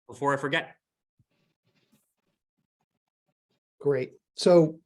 before I forget. Great. So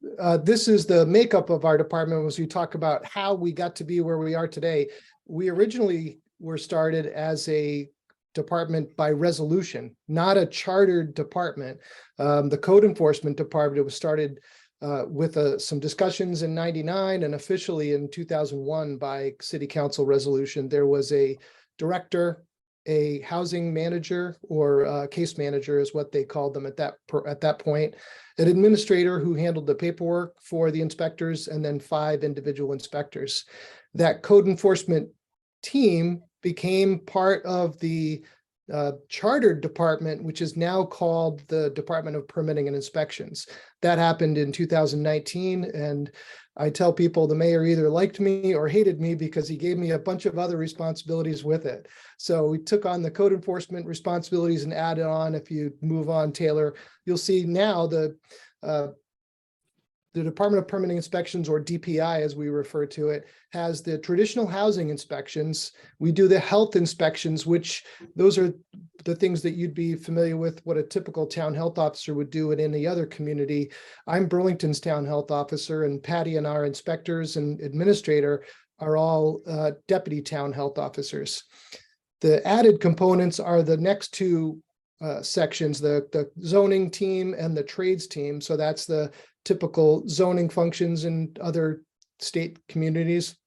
this is the makeup of our department as we talk about how we got to be where we are today. We originally were started as a department by resolution, not a chartered department. The code enforcement department was started with some discussions in '99 and officially in 2001 by city council resolution. There was a director, a housing manager, or case manager is what they called them at that point, an administrator who handled the paperwork for the inspectors, and then 5 individual inspectors. That code enforcement team became part of the chartered department, which is now called the Department of Permitting and Inspections. That happened in 2019, and I tell people the mayor either liked me or hated me because he gave me a bunch of other responsibilities with it. So we took on the code enforcement responsibilities and added on. If you move on, Taylor, you'll see now the Department of Permitting Inspections, or DPI as we refer to it, has the traditional housing inspections. We do the health inspections, which those are the things that you'd be familiar with, what a typical town health officer would do in any other community. I'm Burlington's town health officer, and Patty and our inspectors and administrator are all deputy town health officers. The added components are the next 2 sections, the zoning team and the trades team. So that's the typical zoning functions in other state communities.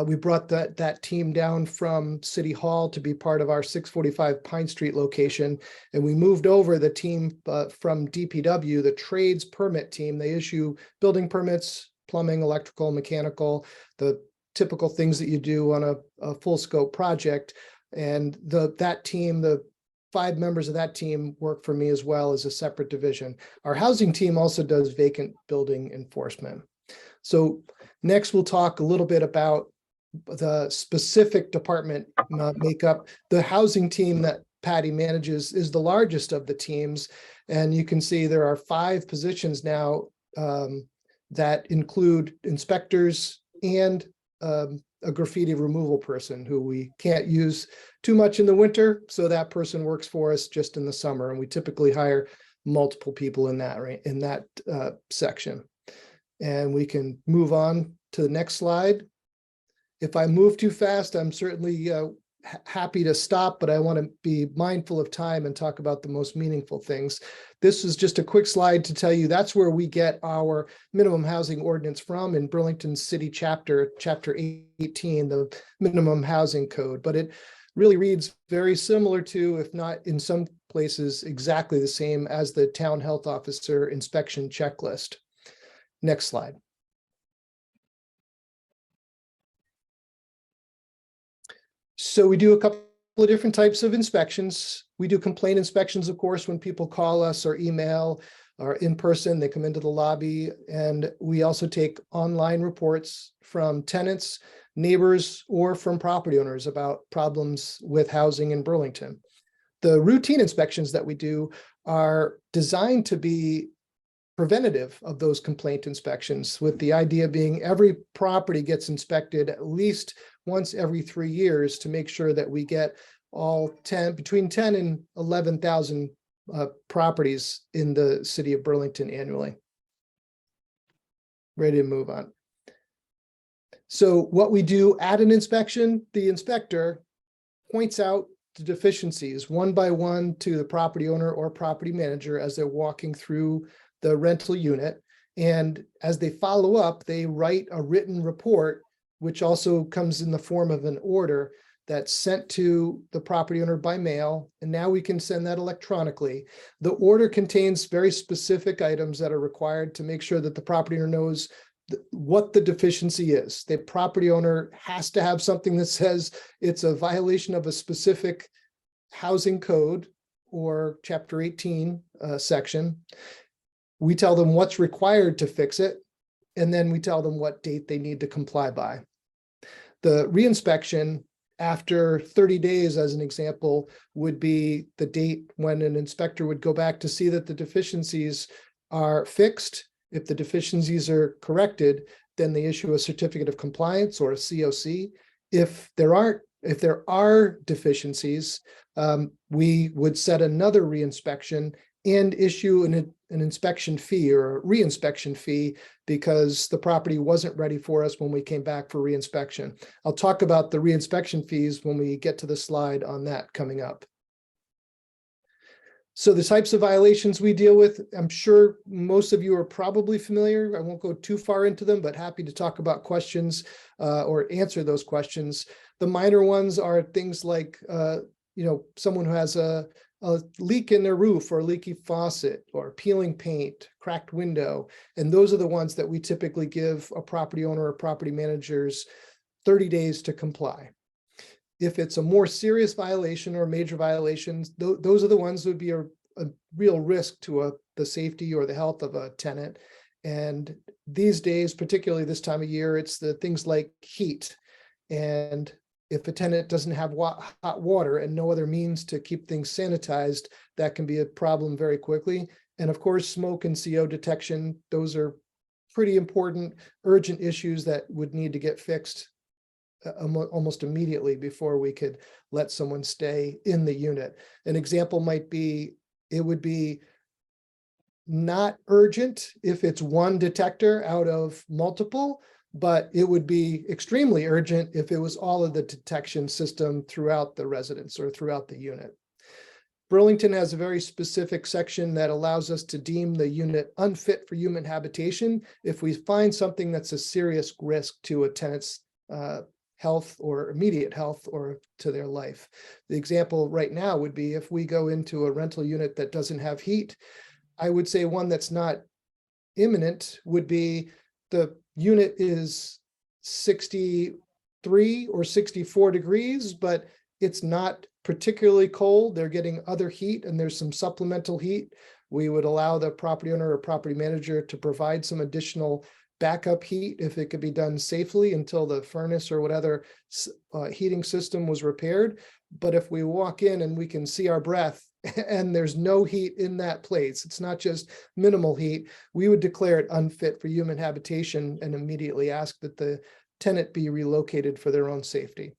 We brought that team down from City Hall to be part of our 645 Pine Street location. And we moved over the team from DPW, the trades permit team. They issue building permits, plumbing, electrical, mechanical, the typical things that you do on a full scope project. And that team, the 5 members of that team work for me as well as a separate division. Our housing team also does vacant building enforcement. So next we'll talk a little bit about the specific department makeup. The housing team that Patty manages is the largest of the teams. And you can see there are 5 positions now that include inspectors and a graffiti removal person who we can't use too much in the winter. So that person works for us just in the summer. And we typically hire multiple people in that section. And we can move on to the next slide. If I move too fast, I'm certainly happy to stop, but I want to be mindful of time and talk about the most meaningful things. This is just a quick slide to tell you that's where we get our minimum housing ordinance from in Burlington City chapter 18, the minimum housing code. But it really reads very similar to, if not in some places, exactly the same as the town health officer inspection checklist. Next slide. So we do a couple of different types of inspections. We do complaint inspections, of course, when people call us or email or in person, they come into the lobby. And we also take online reports from tenants, neighbors, or from property owners about problems with housing in Burlington. The routine inspections that we do are designed to be preventative of those complaint inspections, with the idea being every property gets inspected at least once every 3 years to make sure that we get all between 10 and 11,000 properties in the city of Burlington annually. Ready to move on. So what we do at an inspection, the inspector points out the deficiencies one by one to the property owner or property manager as they're walking through the rental unit. And as they follow up, they write a written report, which also comes in the form of an order that's sent to the property owner by mail. And now we can send that electronically. The order contains very specific items that are required to make sure that the property owner knows what the deficiency is. The property owner has to have something that says it's a violation of a specific housing code or chapter 18 section. We tell them what's required to fix it, and then we tell them what date they need to comply by. The reinspection after 30 days, as an example, would be the date when an inspector would go back to see that the deficiencies are fixed. If the deficiencies are corrected, then they issue a certificate of compliance or a COC. If there aren't If there are deficiencies, we would set another reinspection and issue an inspection fee or a reinspection fee because the property wasn't ready for us when we came back for reinspection. I'll talk about the reinspection fees when we get to the slide on that coming up. So the types of violations we deal with, I'm sure most of you are probably familiar. I won't go too far into them, but happy to talk about questions or answer those questions. The minor ones are things like, someone who has a leak in their roof or a leaky faucet or peeling paint, cracked window. And those are the ones that we typically give a property owner or property managers 30 days to comply. If it's a more serious violation or major violations, those are the ones that would be a real risk to the safety or the health of a tenant. And these days, particularly this time of year, it's the things like heat. And if a tenant doesn't have hot water and no other means to keep things sanitized, that can be a problem very quickly. And of course, smoke and CO detection, those are pretty important, urgent issues that would need to get fixed almost immediately before we could let someone stay in the unit. An example might be, it would be not urgent if it's one detector out of multiple, but it would be extremely urgent if it was all of the detection system throughout the residence or throughout the unit. Burlington has a very specific section that allows us to deem the unit unfit for human habitation if we find something that's a serious risk to a tenant's health or immediate health or to their life. The example right now would be if we go into a rental unit that doesn't have heat, I would say one that's not imminent would be the unit is 63 or 64 degrees, but it's not particularly cold. They're getting other heat and there's some supplemental heat. We would allow the property owner or property manager to provide some additional backup heat if it could be done safely until the furnace or whatever heating system was repaired. But if we walk in and we can see our breath and there's no heat in that place, it's not just minimal heat, we would declare it unfit for human habitation and immediately ask that the tenant be relocated for their own safety.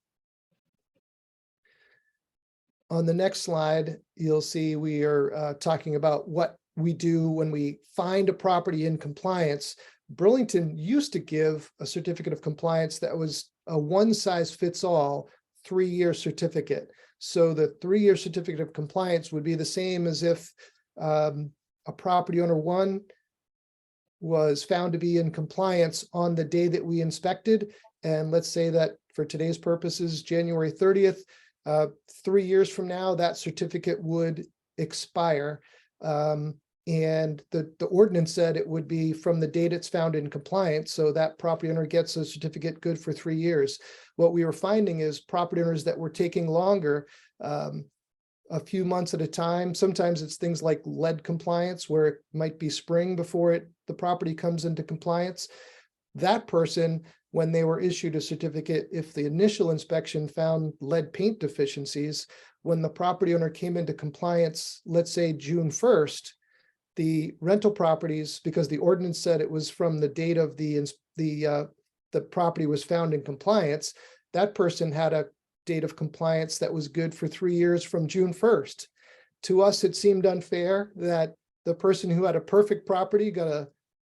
On the next slide, you'll see we are talking about what we do when we find a property in compliance. Burlington used to give a certificate of compliance that was a one-size-fits-all 3-year certificate. So the 3-year certificate of compliance would be the same as if a property owner one was found to be in compliance on the day that we inspected. And let's say that for today's purposes, January 30th, 3 years from now, that certificate would expire. And the ordinance said it would be from the date it's found in compliance. So that property owner gets a certificate good for 3 years. What we were finding is property owners that were taking longer, a few months at a time. Sometimes it's things like lead compliance, where it might be spring before the property comes into compliance. That person, when they were issued a certificate, if the initial inspection found lead paint deficiencies, when the property owner came into compliance, let's say June 1st, the rental properties, because the ordinance said it was from the date of the property was found in compliance, that person had a date of compliance that was good for 3 years from June 1st. To us, it seemed unfair that the person who had a perfect property got a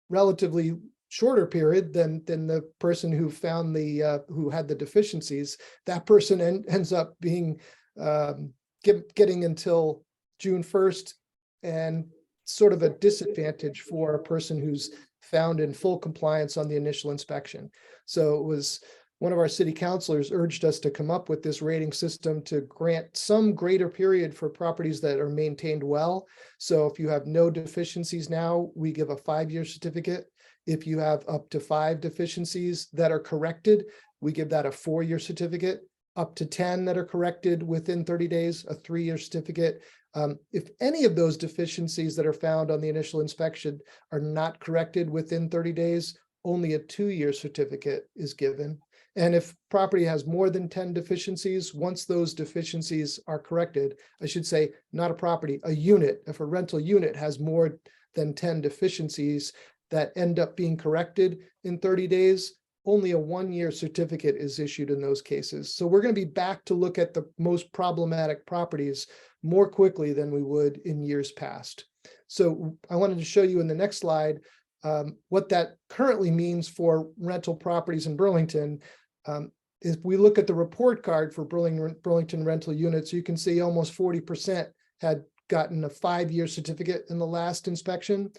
relatively shorter period than the person who found who had the deficiencies. That person ends up being getting until June 1st, and sort of a disadvantage for a person who's found in full compliance on the initial inspection. So it was one of our city councilors urged us to come up with this rating system to grant some greater period for properties that are maintained well. So if you have no deficiencies now, we give a 5-year certificate. If you have up to 5 deficiencies that are corrected, we give that a 4-year certificate. Up to 10 that are corrected within 30 days, a 3-year certificate. If any of those deficiencies that are found on the initial inspection are not corrected within 30 days, only a 2-year certificate is given. And if property has more than 10 deficiencies, once those deficiencies are corrected, I should say, not a property, a unit, if a rental unit has more than 10 deficiencies that end up being corrected in 30 days, only a 1-year certificate is issued in those cases. So we're going to be back to look at the most problematic properties more quickly than we would in years past. So I wanted to show you in the next slide what that currently means for rental properties in Burlington. If we look at the report card for Burlington rental units, you can see almost 40% had gotten a 5-year certificate in the last inspection,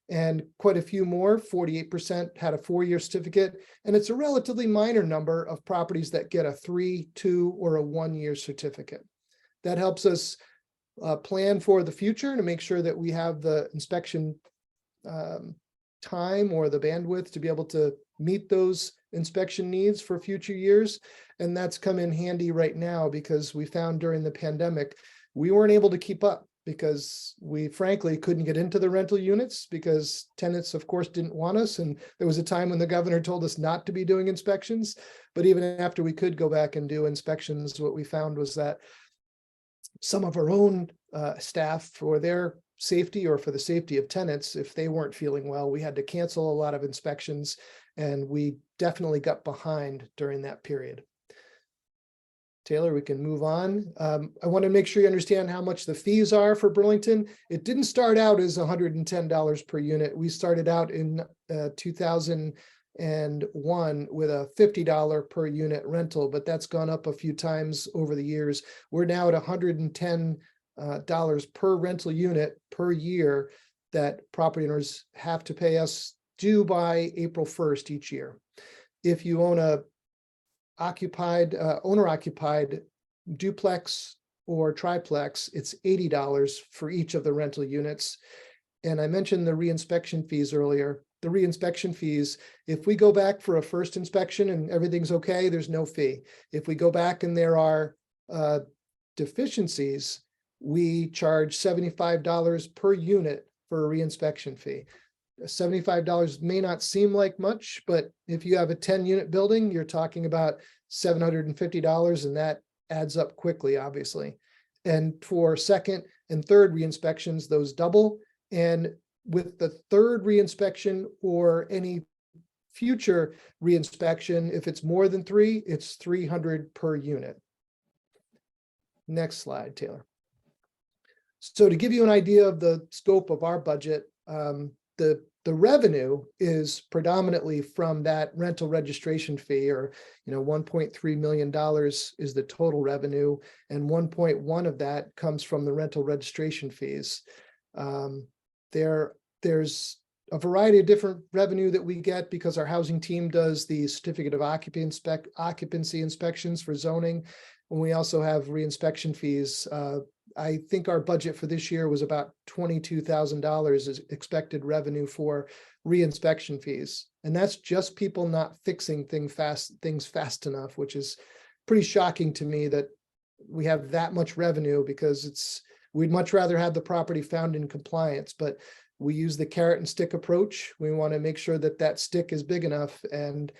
and quite a few more, 48% had a 4-year certificate. And it's a relatively minor number of properties that get a 3, 2, or a 1-year certificate. That helps us plan for the future to make sure that we have the inspection time or the bandwidth to be able to meet those inspection needs for future years. And that's come in handy right now, because we found during the pandemic, we weren't able to keep up, because we frankly couldn't get into the rental units because tenants, of course, didn't want us. And there was a time when the governor told us not to be doing inspections. But even after we could go back and do inspections, what we found was that some of our own staff, for their safety or for the safety of tenants, if they weren't feeling well, we had to cancel a lot of inspections, and we definitely got behind during that period. Taylor, we can move on. I want to make sure you understand how much the fees are for Burlington. It didn't start out as $110 per unit. We started out in 2001 with a $50 per unit rental, but that's gone up a few times over the years. We're now at $110 per rental unit per year that property owners have to pay us, due by April 1st each year. If you own a owner-occupied duplex or triplex, it's $80 for each of the rental units. And I mentioned the reinspection fees earlier. The reinspection fees, if we go back for a first inspection and everything's okay, there's no fee. If we go back and there are deficiencies, we charge $75 per unit for a reinspection fee. $75 may not seem like much, but if you have a 10-unit building, you're talking about $750, and that adds up quickly, obviously. And for second and third reinspections, those double. And with the third reinspection or any future reinspection, if it's more than 3, it's $300 per unit. Next slide, Taylor. So to give you an idea of the scope of our budget, the revenue is predominantly from that rental registration fee, or $1.3 million is the total revenue, and 1.1 of that comes from the rental registration fees. There's a variety of different revenue that we get because our housing team does the certificate of occupancy inspections for zoning, and we also have reinspection fees. I think our budget for this year was about $22,000 as expected revenue for reinspection fees. And that's just people not fixing things fast enough, which is pretty shocking to me that we have that much revenue, because we'd much rather have the property found in compliance, but we use the carrot and stick approach. We want to make sure that that stick is big enough. And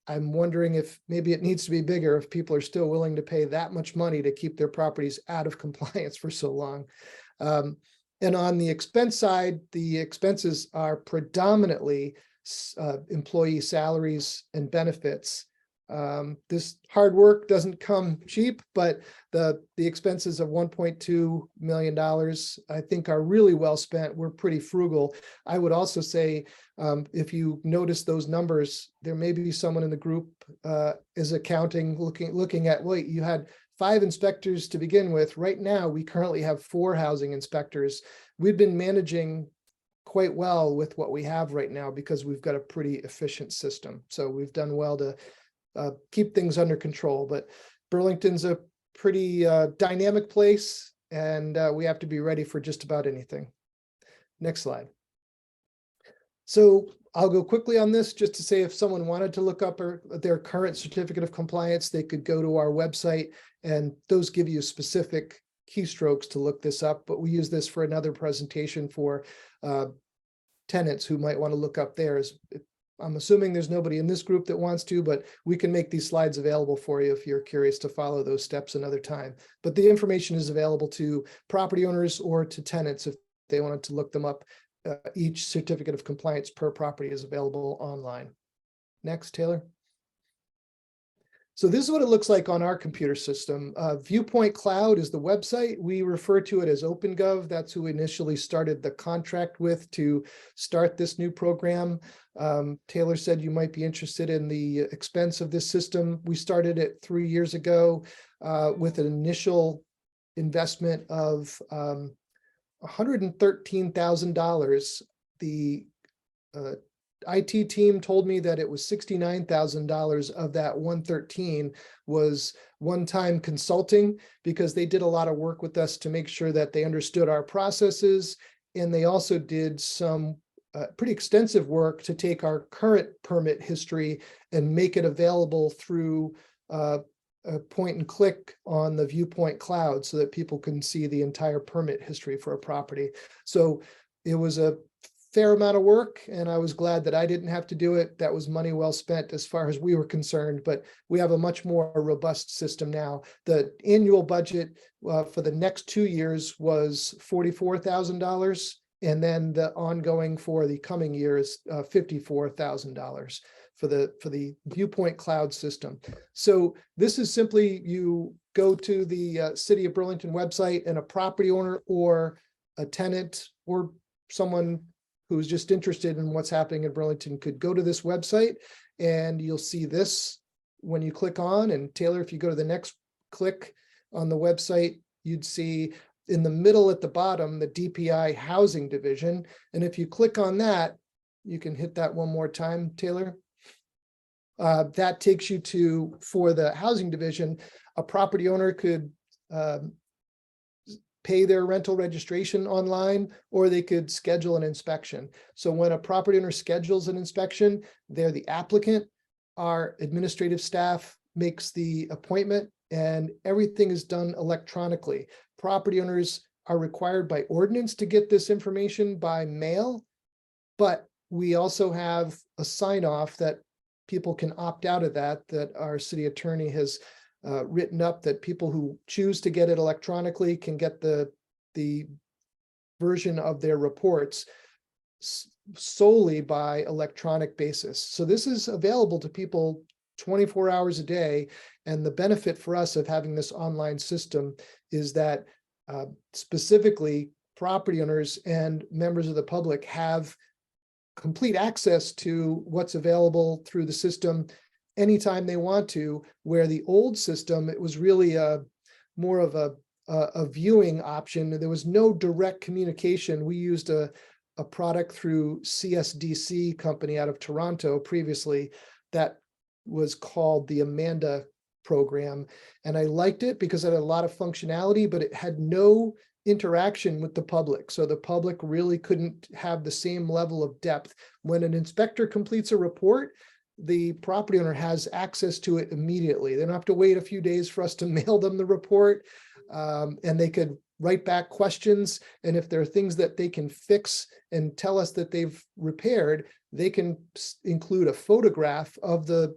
I'm wondering if maybe it needs to be bigger if people are still willing to pay that much money to keep their properties out of compliance for so long. And on the expense side, the expenses are predominantly employee salaries and benefits. This hard work doesn't come cheap, but the expenses of $1.2 million, I think, are really well spent. We're pretty frugal. I would also say, if you notice those numbers, there may be someone in the group is accounting, looking at, wait, you had 5 inspectors to begin with. Right now, we currently have 4 housing inspectors. We've been managing quite well with what we have right now because we've got a pretty efficient system. So we've done well to keep things under control. But Burlington's a pretty dynamic place, and we have to be ready for just about anything. Next slide. So I'll go quickly on this just to say, if someone wanted to look up their current certificate of compliance, they could go to our website, and those give you specific keystrokes to look this up. But we use this for another presentation for tenants who might want to look up theirs. I'm assuming there's nobody in this group that wants to, but we can make these slides available for you if you're curious to follow those steps another time. But the information is available to property owners or to tenants if they wanted to look them up. Each certificate of compliance per property is available online. Next, Taylor. So this is what it looks like on our computer system. Viewpoint Cloud is the website. We refer to it as OpenGov. That's who initially started the contract with to start this new program. Taylor said you might be interested in the expense of this system. We started it 3 years ago with an initial investment of $113,000. The IT team told me that it was $69,000 of that 113 was one-time consulting, because they did a lot of work with us to make sure that they understood our processes. And they also did some pretty extensive work to take our current permit history and make it available through a point and click on the Viewpoint Cloud so that people can see the entire permit history for a property. So it was a fair amount of work, and I was glad that I didn't have to do it. That was money well spent as far as we were concerned, but we have a much more robust system now. The annual budget for the next 2 years was $44,000, and then the ongoing for the coming year is $54,000 for the Viewpoint Cloud system. So this is simply, you go to the City of Burlington website, and a property owner or a tenant or someone who's just interested in what's happening in Burlington could go to this website, and you'll see this when you click on. And Taylor, if you go to the next click on the website, you'd see in the middle at the bottom, the DPI housing division. And if you click on that, you can hit that one more time, Taylor. That takes you to, for the housing division, a property owner could pay their rental registration online, or they could schedule an inspection. So when a property owner schedules an inspection, they're the applicant. Our administrative staff makes the appointment, and everything is done electronically. Property owners are required by ordinance to get this information by mail, but we also have a sign off that people can opt out of that our city attorney has written up, that people who choose to get it electronically can get the version of their reports solely by electronic basis. So this is available to people 24 hours a day. And the benefit for us of having this online system is that specifically property owners and members of the public have complete access to what's available through the system anytime they want to, where the old system, it was really more of a viewing option. There was no direct communication. We used a product through CSDC company out of Toronto previously that was called the Amanda program. And I liked it because it had a lot of functionality, but it had no interaction with the public. So the public really couldn't have the same level of depth. When an inspector completes a report, the property owner has access to it immediately. They don't have to wait a few days for us to mail them the report, and they could write back questions. And if there are things that they can fix and tell us that they've repaired, they can include a photograph of the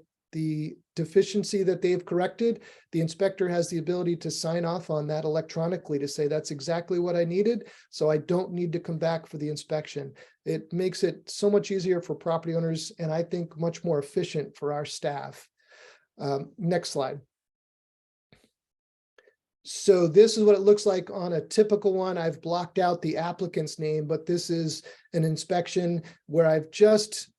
deficiency that they've corrected. The inspector has the ability to sign off on that electronically to say that's exactly what I needed, so I don't need to come back for the inspection. It makes it so much easier for property owners, and I think much more efficient for our staff. Next slide. So this is what it looks like on a typical one. I've blocked out the applicant's name, but this is an inspection where I've just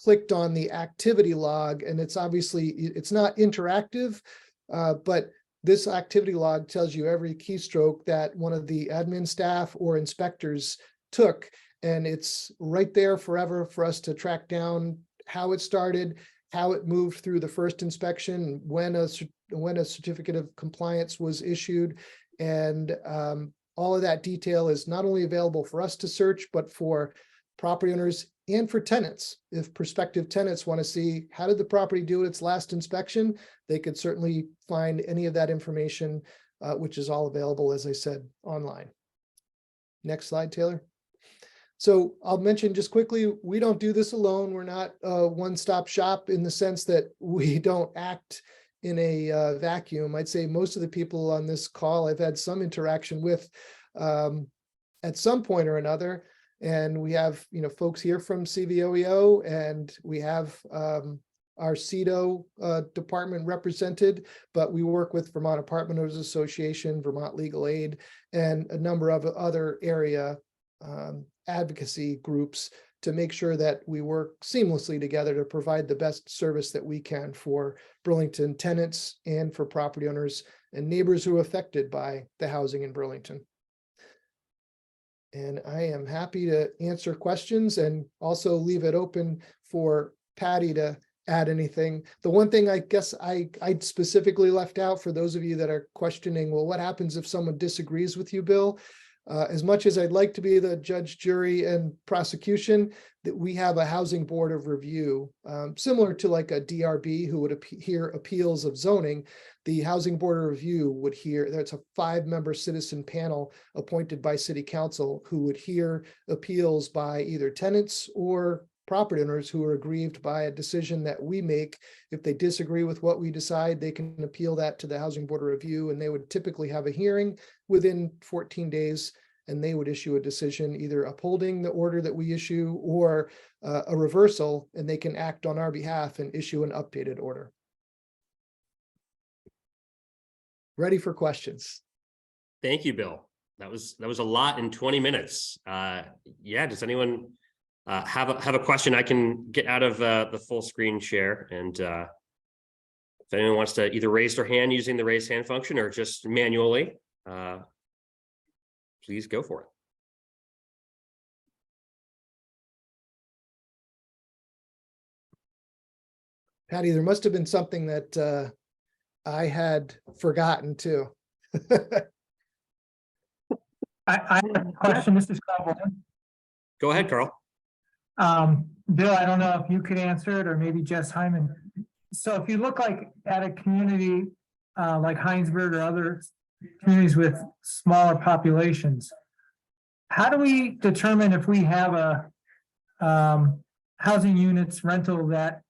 clicked on the activity log, and it's obviously, it's not interactive, but this activity log tells you every keystroke that one of the admin staff or inspectors took, and it's right there forever for us to track down how it started, how it moved through the first inspection, when a certificate of compliance was issued, and all of that detail is not only available for us to search, but for property owners and for tenants. If prospective tenants want to see how did the property do its last inspection, they could certainly find any of that information, which is all available, as I said, online. Next slide, Taylor. So I'll mention just quickly, we don't do this alone. We're not a one-stop shop in the sense that we don't act in a vacuum. I'd say most of the people on this call I've had some interaction with at some point or another. And we have, folks here from CVOEO, and we have our CEDO department represented, but we work with Vermont Apartment Owners Association, Vermont Legal Aid, and a number of other area advocacy groups to make sure that we work seamlessly together to provide the best service that we can for Burlington tenants and for property owners and neighbors who are affected by the housing in Burlington. And I am happy to answer questions and also leave it open for Patty to add anything. The one thing I guess I specifically left out for those of you that are questioning, well, what happens if someone disagrees with you, Bill? As much as I'd like to be the judge, jury, and prosecution, that we have a housing board of review, similar to like a DRB who would hear appeals of zoning. The housing board of review would hear, that's a 5-member citizen panel appointed by city council who would hear appeals by either tenants or property owners who are aggrieved by a decision that we make. If they disagree with what we decide, they can appeal that to the housing board of review, and they would typically have a hearing within 14 days, and they would issue a decision either upholding the order that we issue or a reversal, and they can act on our behalf and issue an updated order. Ready for questions. Thank you, Bill. That was a lot in 20 minutes. Yeah, does anyone have a question? I can get out of the full screen share, and if anyone wants to either raise their hand using the raise hand function or just manually, please go for it. Patty, there must have been something that I had forgotten too. I have a question. This is Carl. Go ahead, Carl. Bill, I don't know if you could answer it or maybe Jess Hyman. So if you look like at a community like Heinsberg or other communities with smaller populations, how do we determine if we have a housing units rental that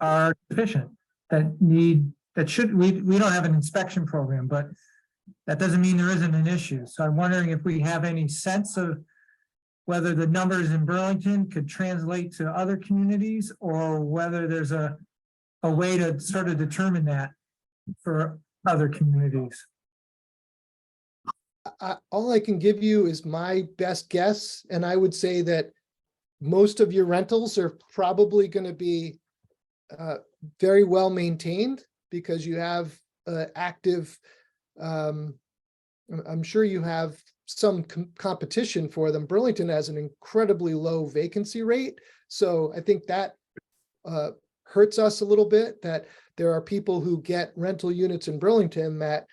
are deficient, that should, we don't have an inspection program, but that doesn't mean there isn't an issue. So I'm wondering if we have any sense of whether the numbers in Burlington could translate to other communities, or whether there's a way to sort of determine that for other communities. All I can give you is my best guess, and I would say that most of your rentals are probably going to be very well maintained because you have active, I'm sure you have some competition for them. Burlington has an incredibly low vacancy rate. So I think that hurts us a little bit, that there are people who get rental units in Burlington that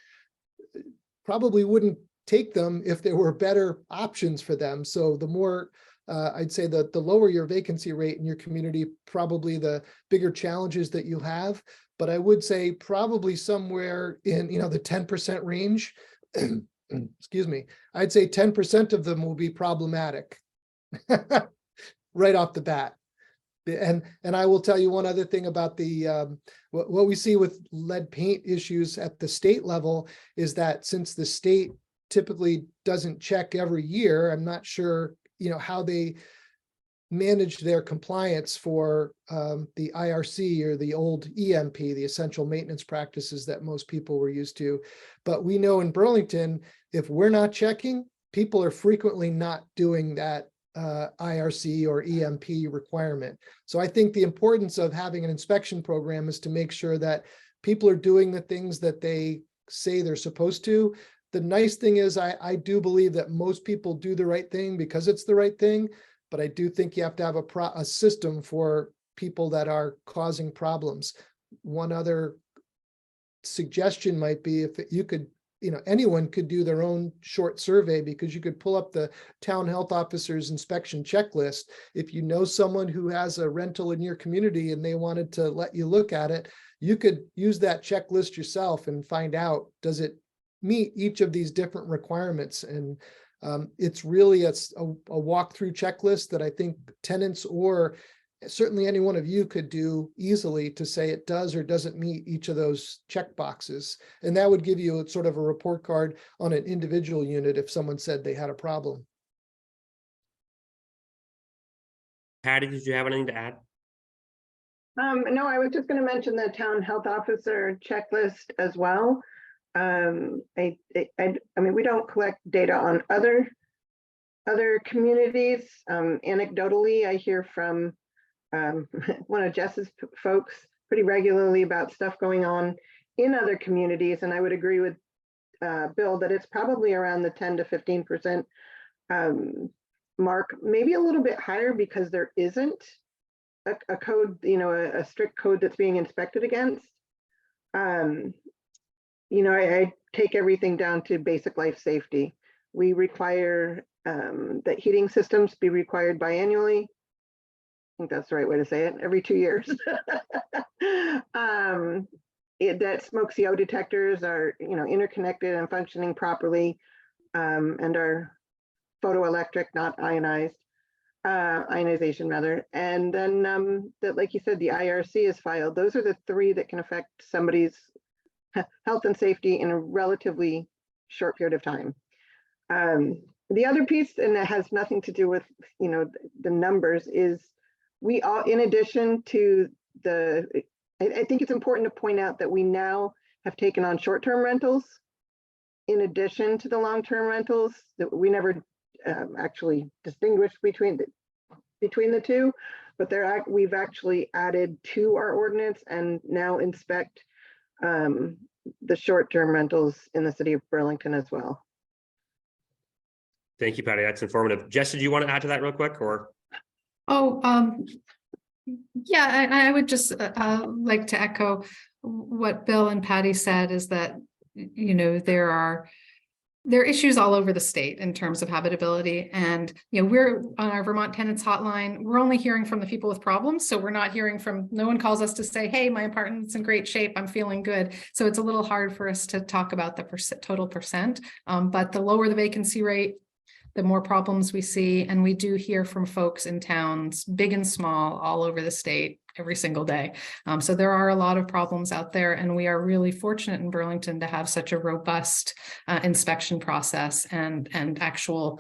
probably wouldn't take them if there were better options for them. So the more, I'd say that the lower your vacancy rate in your community, probably the bigger challenges that you have. But I would say probably somewhere in, the 10% range, excuse me, I'd say 10% of them will be problematic right off the bat. And I will tell you one other thing about the what we see with lead paint issues at the state level is that since the state typically doesn't check every year, I'm not sure how they manage their compliance for the IRC or the old EMP, the essential maintenance practices that most people were used to. But we know in Burlington, if we're not checking, people are frequently not doing that IRC or EMP requirement. So I think the importance of having an inspection program is to make sure that people are doing the things that they say they're supposed to. The nice thing is I do believe that most people do the right thing because it's the right thing. But I do think you have to have a system for people that are causing problems. One other suggestion might be if you could, anyone could do their own short survey, because you could pull up the town health officer's inspection checklist. If you know someone who has a rental in your community and they wanted to let you look at it, you could use that checklist yourself and find out, does it meet each of these different requirements? And it's really a walkthrough checklist that I think tenants or certainly any one of you could do easily to say it does or doesn't meet each of those check boxes. And that would give you sort of a report card on an individual unit if someone said they had a problem. Patty, did you have anything to add? No, I was just going to mention the town health officer checklist as well. I mean, we don't collect data on other communities. Anecdotally, I hear from one of Jess's folks pretty regularly about stuff going on in other communities, and I would agree with Bill that it's probably around the 10 to 15% mark, maybe a little bit higher because there isn't a code, a strict code that's being inspected against. I take everything down to basic life safety. We require that heating systems be required biannually. I think that's the right way to say it, every 2 years. That smoke CO detectors are, interconnected and functioning properly, and are photoelectric, not ionized, ionization rather. And then that, like you said, the IRC is filed. Those are the 3 that can affect somebody's health and safety in a relatively short period of time. The other piece, and that has nothing to do with, the numbers, is we all, in addition to I think it's important to point out that we now have taken on short-term rentals in addition to the long-term rentals. That we never actually distinguished between the two, but we've actually added to our ordinance and now inspect the short-term rentals in the city of Burlington as well. Thank you, Patty. That's informative. Jess, did you want to add to that real quick, or? Yeah, I would just like to echo what Bill and Patty said, is that, there are issues all over the state in terms of habitability. And, we're on our Vermont Tenants Hotline. We're only hearing from the people with problems. So we're not hearing from, no one calls us to say, hey, my apartment's in great shape, I'm feeling good. So it's a little hard for us to talk about the total percent. But the lower the vacancy rate, the more problems we see. And we do hear from folks in towns, big and small, all over the state every single day. So there are a lot of problems out there, and we are really fortunate in Burlington to have such a robust inspection process and actual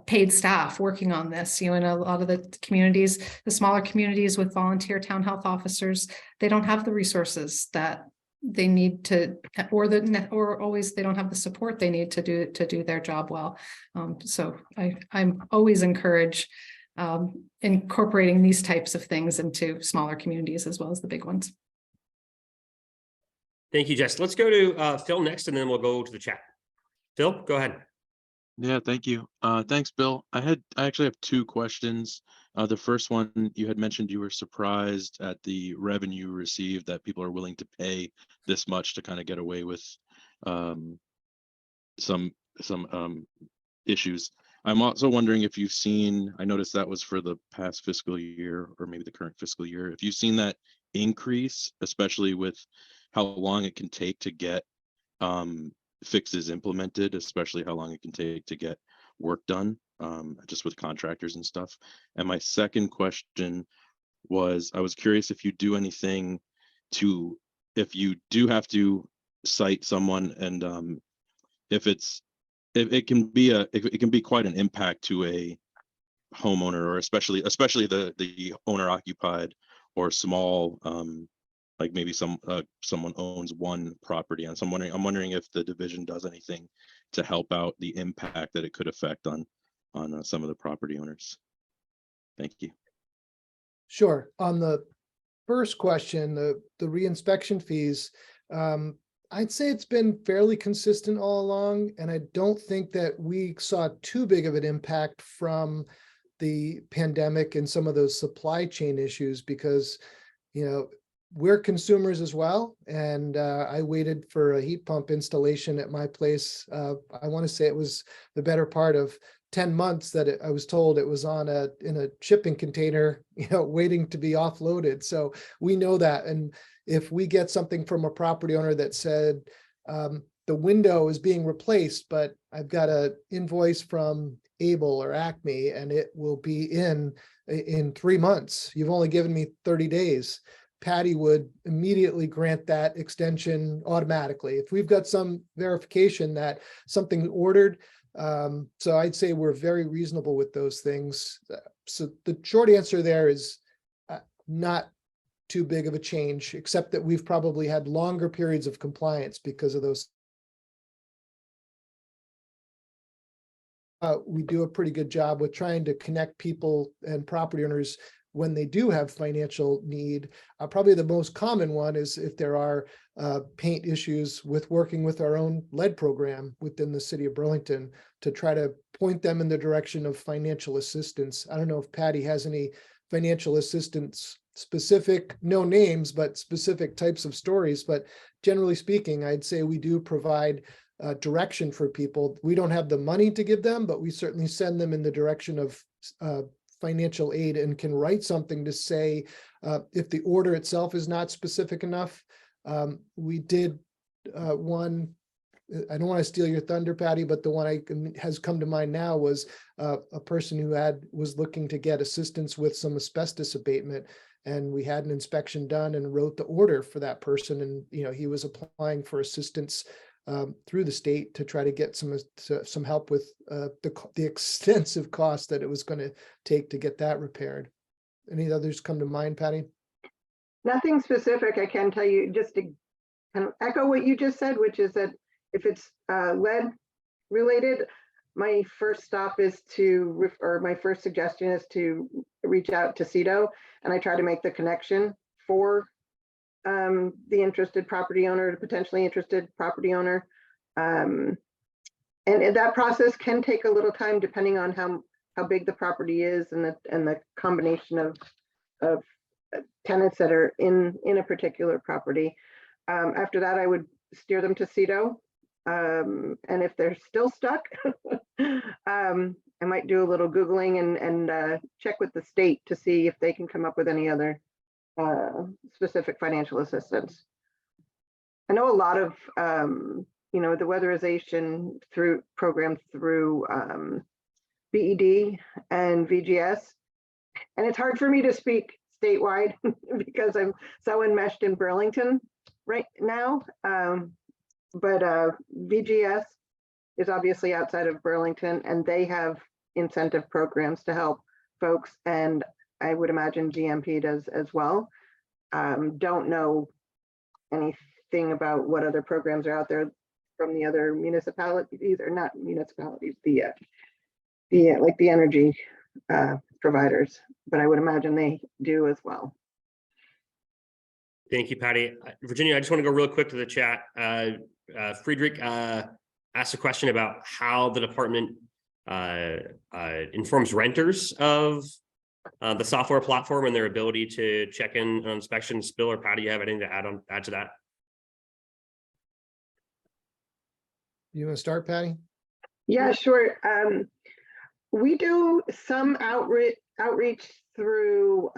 paid staff working on this. In a lot of the communities, the smaller communities with volunteer town health officers, they don't have the resources that they need to, or always they don't have the support they need to do their job well. So I'm always encourage incorporating these types of things into smaller communities as well as the big ones. Thank you, Jess. Let's go to Phil next, and then we'll go to the chat. Phil, go ahead. Yeah, thank you. Thanks, Bill. I actually have 2 questions. The first one, you had mentioned you were surprised at the revenue received, that people are willing to pay this much to kind of get away with some issues. I'm also wondering if you've seen, I noticed that was for the past fiscal year or maybe the current fiscal year, if you've seen that increase, especially with how long it can take to get fixes implemented, especially how long it can take to get work done, just with contractors and stuff. And my second question was, I was curious if you do anything to, if you do have to cite someone, and if it can be quite an impact to a homeowner, or especially the owner occupied or small, like maybe someone owns one property, and so I'm wondering if the division does anything to help out the impact that it could affect on some of the property owners. Thank you. Sure. On the first question, the reinspection fees, I'd say it's been fairly consistent all along, and I don't think that we saw too big of an impact from the pandemic and some of those supply chain issues, because, we're consumers as well. And I waited for a heat pump installation at my place. I want to say it was the better part of 10 months that I was told it was in a shipping container, waiting to be offloaded. So we know that. And if we get something from a property owner that said the window is being replaced, but I've got an invoice from Able or Acme and it will be in 3 months, you've only given me 30 days. Patty would immediately grant that extension automatically if we've got some verification that something's ordered. So I'd say we're very reasonable with those things. So the short answer there is not too big of a change, except that we've probably had longer periods of compliance because of those. We do a pretty good job with trying to connect people and property owners when they do have financial need. Probably the most common one is if there are paint issues with working with our own lead program within the city of Burlington to try to point them in the direction of financial assistance. I don't know if Patty has any financial assistance specific, no names, but specific types of stories. But generally speaking, I'd say we do provide direction for people. We don't have the money to give them, but we certainly send them in the direction of financial aid and can write something to say if the order itself is not specific enough. We did one, I don't want to steal your thunder, Patty, but the one has come to mind now was a person who was looking to get assistance with some asbestos abatement. And we had an inspection done and wrote the order for that person. And, he was applying for assistance through the state to try to get some help with the extensive cost that it was going to take to get that repaired. Any others come to mind, Patty? Nothing specific. I can tell you, just to kind of echo what you just said, which is that if it's lead related, my first stop is or my first suggestion is to reach out to CEDO, and I try to make the connection for the interested property owner, the potentially interested property owner. And that process can take a little time depending on how big the property is and the combination of tenants that are in a particular property. After that, I would steer them to CEDO. And if they're still stuck, I might do a little Googling and check with the state to see if they can come up with any other specific financial assistance. I know a lot of the weatherization program through BED and VGS, and it's hard for me to speak statewide because I'm so enmeshed in Burlington right now. But VGS is obviously outside of Burlington, and they have incentive programs to help folks, and I would imagine GMP does as well. Don't know anything about what other programs are out there from the other municipalities, or not municipalities, the like the energy providers, but I would imagine they do as well. Thank you, Patty. Virginia, I just want to go real quick to the chat. Friedrich asked a question about how the department informs renters of the software platform and their ability to check in on inspections. Bill or Patty, you have anything to add to that? You want to start, Patty? Yeah, sure. We do some outreach through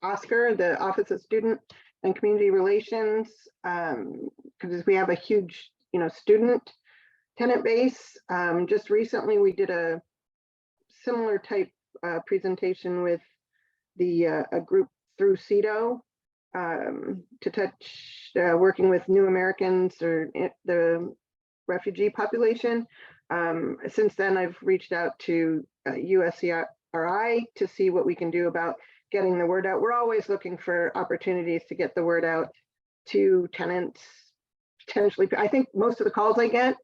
OSCAR, the Office of Student and Community Relations, because we have a huge, student tenant base. Just recently, we did a similar type presentation with a group through CEDO to touch working with new Americans or the refugee population. Since then, I've reached out to USCRI to see what we can do about getting the word out. We're always looking for opportunities to get the word out to tenants. Potentially, I think most of the calls I get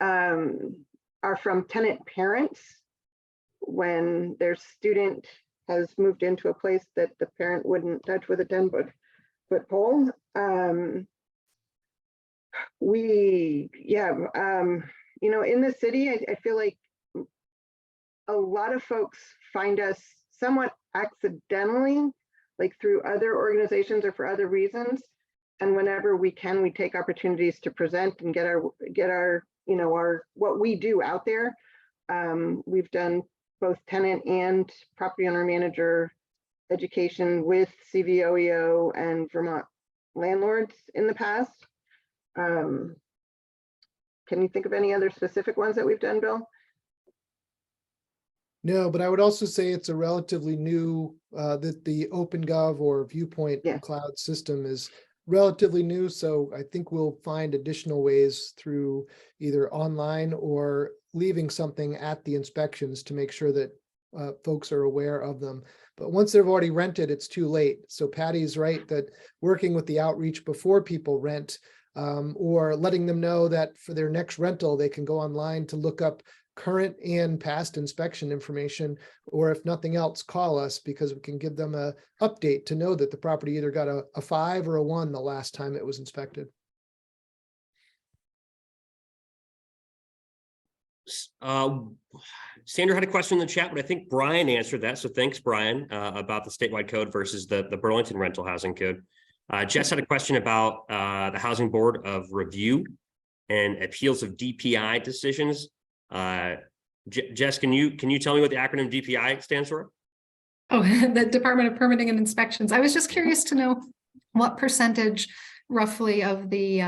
are from tenant parents when their student has moved into a place that the parent wouldn't touch with a 10-foot pole. In the city, I feel like a lot of folks find us somewhat accidentally, like through other organizations or for other reasons. And whenever we can, we take opportunities to present and get our what we do out there. We've done both tenant and property owner manager education with CVOEO and Vermont landlords in the past. Can you think of any other specific ones that we've done, Bill? No, but I would also say it's a relatively new, that the OpenGov or Viewpoint cloud system is relatively new. So I think we'll find additional ways through either online or leaving something at the inspections to make sure that folks are aware of them. But once they've already rented, it's too late. So Patty's right that working with the outreach before people rent, or letting them know that for their next rental, they can go online to look up current and past inspection information, or if nothing else, call us because we can give them a update to know that the property either got a 5 or a 1 the last time it was inspected. Sandra had a question in the chat, but I think Brian answered that. So thanks, Brian, about the statewide code versus the Burlington rental housing code. Jess had a question about the Housing Board of Review and appeals of DPI decisions. Jess, can you tell me what the acronym DPI stands for? Oh, the Department of Permitting and Inspections. I was just curious to know what percentage roughly of the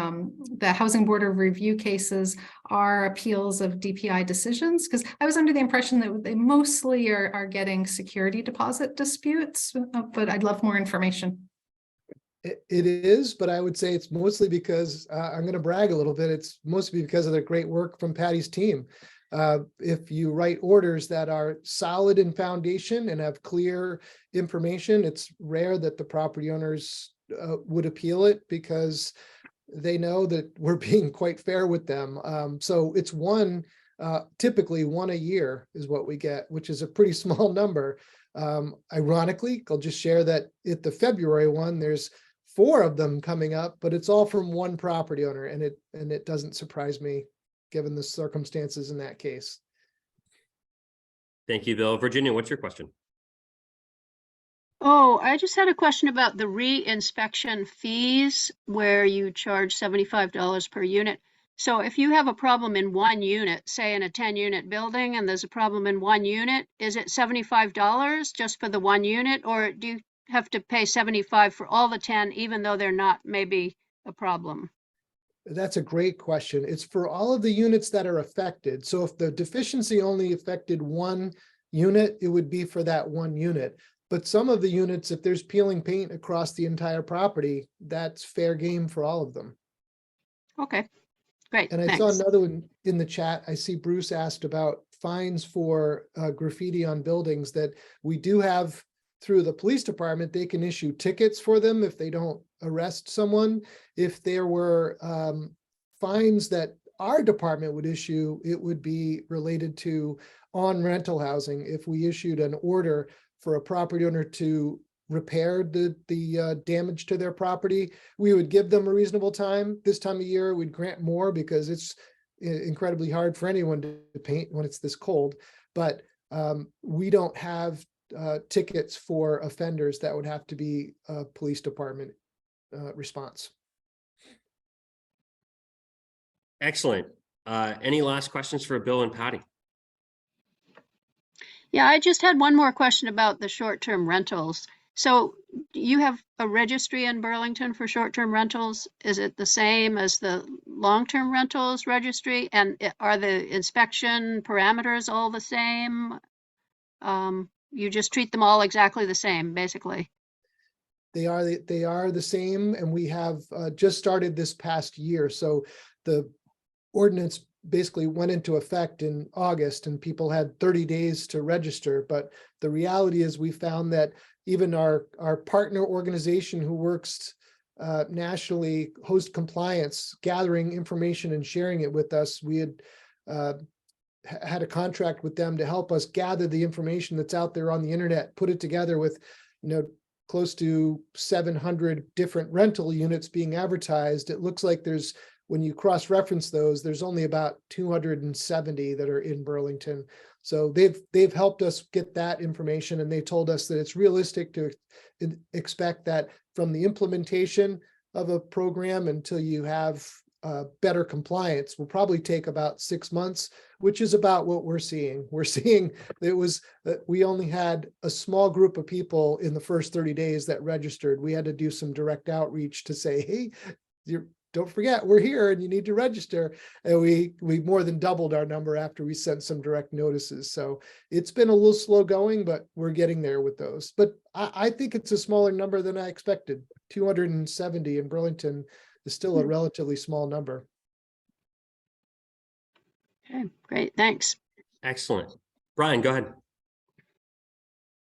Housing Board of Review cases are appeals of DPI decisions, because I was under the impression that they mostly are getting security deposit disputes, but I'd love more information. It is, but I would say it's mostly because I'm going to brag a little bit. It's mostly because of the great work from Patty's team. If you write orders that are solid in foundation and have clear information, it's rare that the property owners would appeal it because they know that we're being quite fair with them. So it's typically one a year is what we get, which is a pretty small number. Ironically, I'll just share that at the February one, there's 4 of them coming up, but it's all from one property owner, and it doesn't surprise me given the circumstances in that case. Thank you, Bill. Virginia, what's your question? Oh, I just had a question about the re-inspection fees where you charge $75 per unit. So if you have a problem in one unit, say in a 10-unit building, and there's a problem in one unit, is it $75 just for the one unit, or do you have to pay $75 for all the 10, even though they're not maybe a problem? That's a great question. It's for all of the units that are affected. So if the deficiency only affected one unit, it would be for that one unit. But some of the units, if there's peeling paint across the entire property, that's fair game for all of them. Okay, great. And I saw another one in the chat. I see Bruce asked about fines for graffiti on buildings that we do have through the police department. They can issue tickets for them if they don't arrest someone. If there were fines that our department would issue, it would be related to on rental housing. If we issued an order for a property owner to repair the damage to their property, we would give them a reasonable time. This time of year, we'd grant more because it's incredibly hard for anyone to paint when it's this cold. But we don't have tickets for offenders. That would have to be a police department response. Excellent. Any last questions for Bill and Patty? Yeah, I just had one more question about the short-term rentals. So you have a registry in Burlington for short-term rentals. Is it the same as the long-term rentals registry? And are the inspection parameters all the same? You just treat them all exactly the same, basically. They are the same, and we have just started this past year. So the ordinance basically went into effect in August, and people had 30 days to register. But the reality is we found that even our partner organization who works nationally, Host Compliance, gathering information and sharing it with us, we had had a contract with them to help us gather the information that's out there on the internet, put it together with, close to 700 different rental units being advertised. It looks like when you cross-reference those, there's only about 270 that are in Burlington. So they've helped us get that information, and they told us that it's realistic to expect that from the implementation of a program until you have better compliance will probably take about 6 months, which is about what we're seeing. We're seeing we only had a small group of people in the first 30 days that registered. We had to do some direct outreach to say, hey, don't forget, we're here and you need to register. And we more than doubled our number after we sent some direct notices. So it's been a little slow going, but we're getting there with those. But I think it's a smaller number than I expected. 270 in Burlington is still a relatively small number. Okay, great, thanks. Excellent. Brian, go ahead.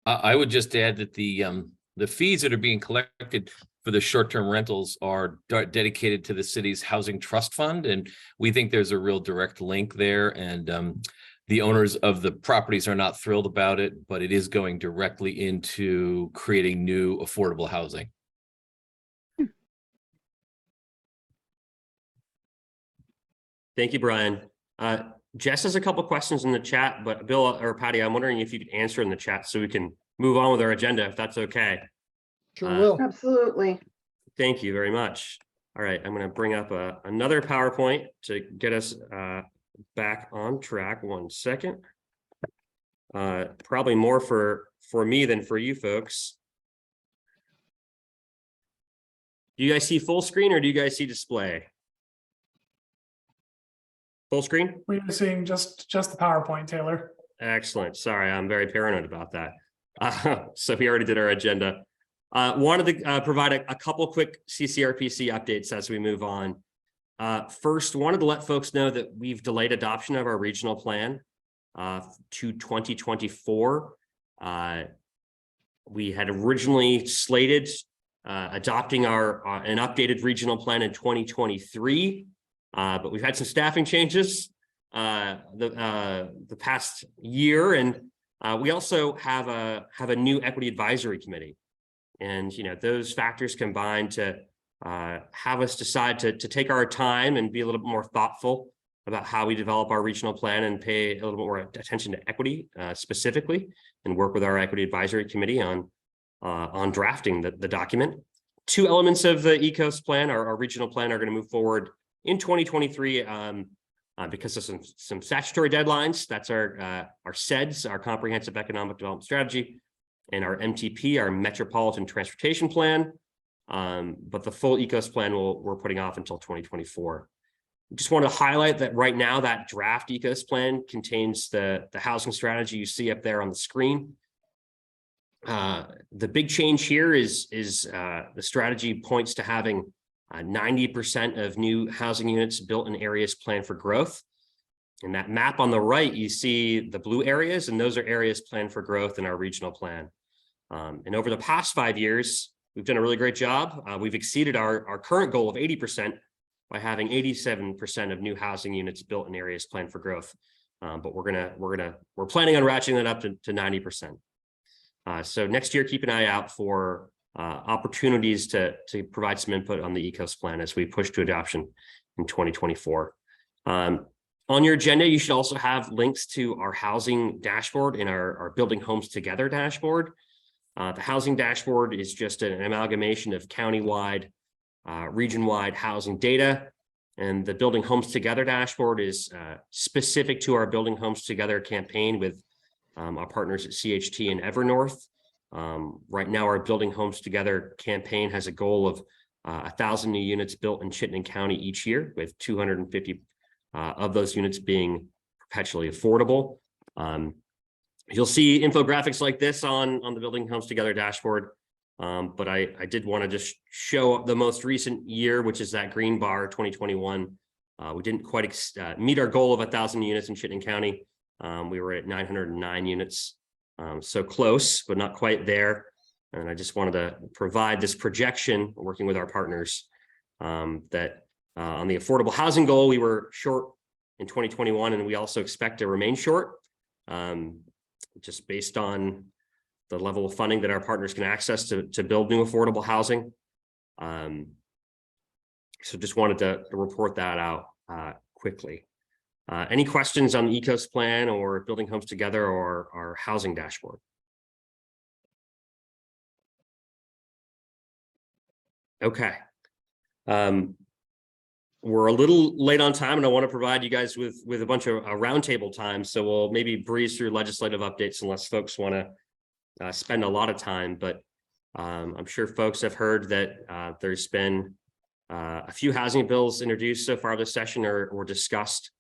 I would just add that the fees that are being collected for the short-term rentals are dedicated to the city's housing trust fund, and we think there's a real direct link there. And the owners of the properties are not thrilled about it, but it is going directly into creating new affordable housing. Thank you, Brian. Jess has a couple questions in the chat, but Bill or Patty, I'm wondering if you could answer in the chat so we can move on with our agenda, if that's okay. Sure will. Absolutely. Thank you very much. All right, I'm going to bring up another PowerPoint to get us back on track. 1 second. Probably more for me than for you folks. Do you guys see full screen or do you guys see display? Full screen? We are seeing just the PowerPoint, Taylor. Excellent. Sorry, I'm very paranoid about that. So we already did our agenda. Wanted to provide a couple quick CCRPC updates as we move on. First, wanted to let folks know that we've delayed adoption of our regional plan to 2024. We had originally slated adopting an updated regional plan in 2023. But we've had some staffing changes the past year, and we also have a new equity advisory committee, and those factors combined to have us decide to take our time and be a little bit more thoughtful about how we develop our regional plan and pay a little bit more attention to equity specifically, and work with our equity advisory committee on drafting the document. 2 elements of the ECOS plan, our regional plan, are going to move forward in 2023 because of some statutory deadlines. That's our CEDS, our Comprehensive Economic Development Strategy, and our MTP, our Metropolitan Transportation Plan. But the full ECOS plan we're putting off until 2024. Just want to highlight that right now that draft ECOS plan contains the housing strategy you see up there on the screen. The big change here is the strategy points to having 90% of new housing units built in areas planned for growth. In that map on the right, you see the blue areas, and those are areas planned for growth in our regional plan. And over the past 5 years, we've done a really great job. We've exceeded our current goal of 80% by having 87% of new housing units built in areas planned for growth. But we're planning on ratcheting that up to 90%. So next year, keep an eye out for opportunities to provide some input on the ECOS plan as we push to adoption in 2024. On your agenda, you should also have links to our housing dashboard and our Building Homes Together dashboard. The housing dashboard is just an amalgamation of countywide, region-wide housing data. And the Building Homes Together dashboard is specific to our Building Homes Together campaign with our partners at CHT and Evernorth. Right now, our Building Homes Together campaign has a goal of 1,000 new units built in Chittenden County each year, with 250 of those units being perpetually affordable. You'll see infographics like this on the Building Homes Together dashboard, but I did want to just show the most recent year, which is that green bar, 2021. We didn't quite meet our goal of 1,000 units in Chittenden County. We were at 909 units. So close, but not quite there. And I just wanted to provide this projection, working with our partners, that on the affordable housing goal, we were short in 2021, and we also expect to remain short, just based on the level of funding that our partners can access to build new affordable housing. So just wanted to report that out quickly. Any questions on the ECOS plan or Building Homes Together or our housing dashboard? Okay. We're a little late on time, and I want to provide you guys with a bunch of roundtable time. So we'll maybe breeze through legislative updates unless folks want to spend a lot of time. But I'm sure folks have heard that there's been a few housing bills introduced so far this session or discussed.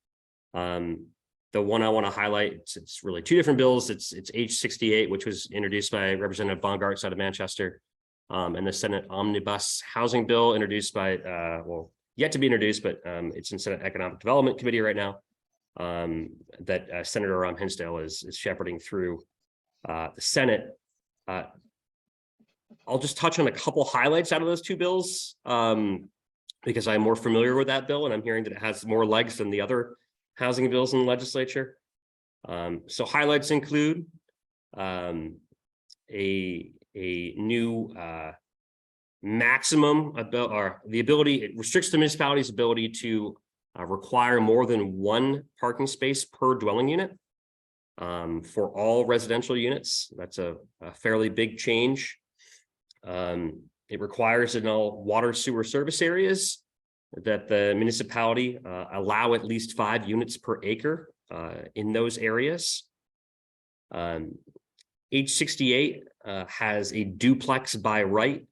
The one I want to highlight, it's really 2 different bills. It's H68, which was introduced by Representative Bongartz out of Manchester, and the Senate Omnibus Housing Bill introduced by, well, yet to be introduced, but it's in Senate Economic Development Committee right now, that Senator Hinsdale is shepherding through the Senate. I'll just touch on a couple highlights out of those two bills, because I'm more familiar with that bill, and I'm hearing that it has more legs than the other housing bills in the legislature. So highlights include a new maximum about, or the ability, it restricts the municipality's ability to require more than one parking space per dwelling unit for all residential units. That's a fairly big change. It requires in all water sewer service areas that the municipality allow at least 5 units per acre in those areas. H68 has a duplex by right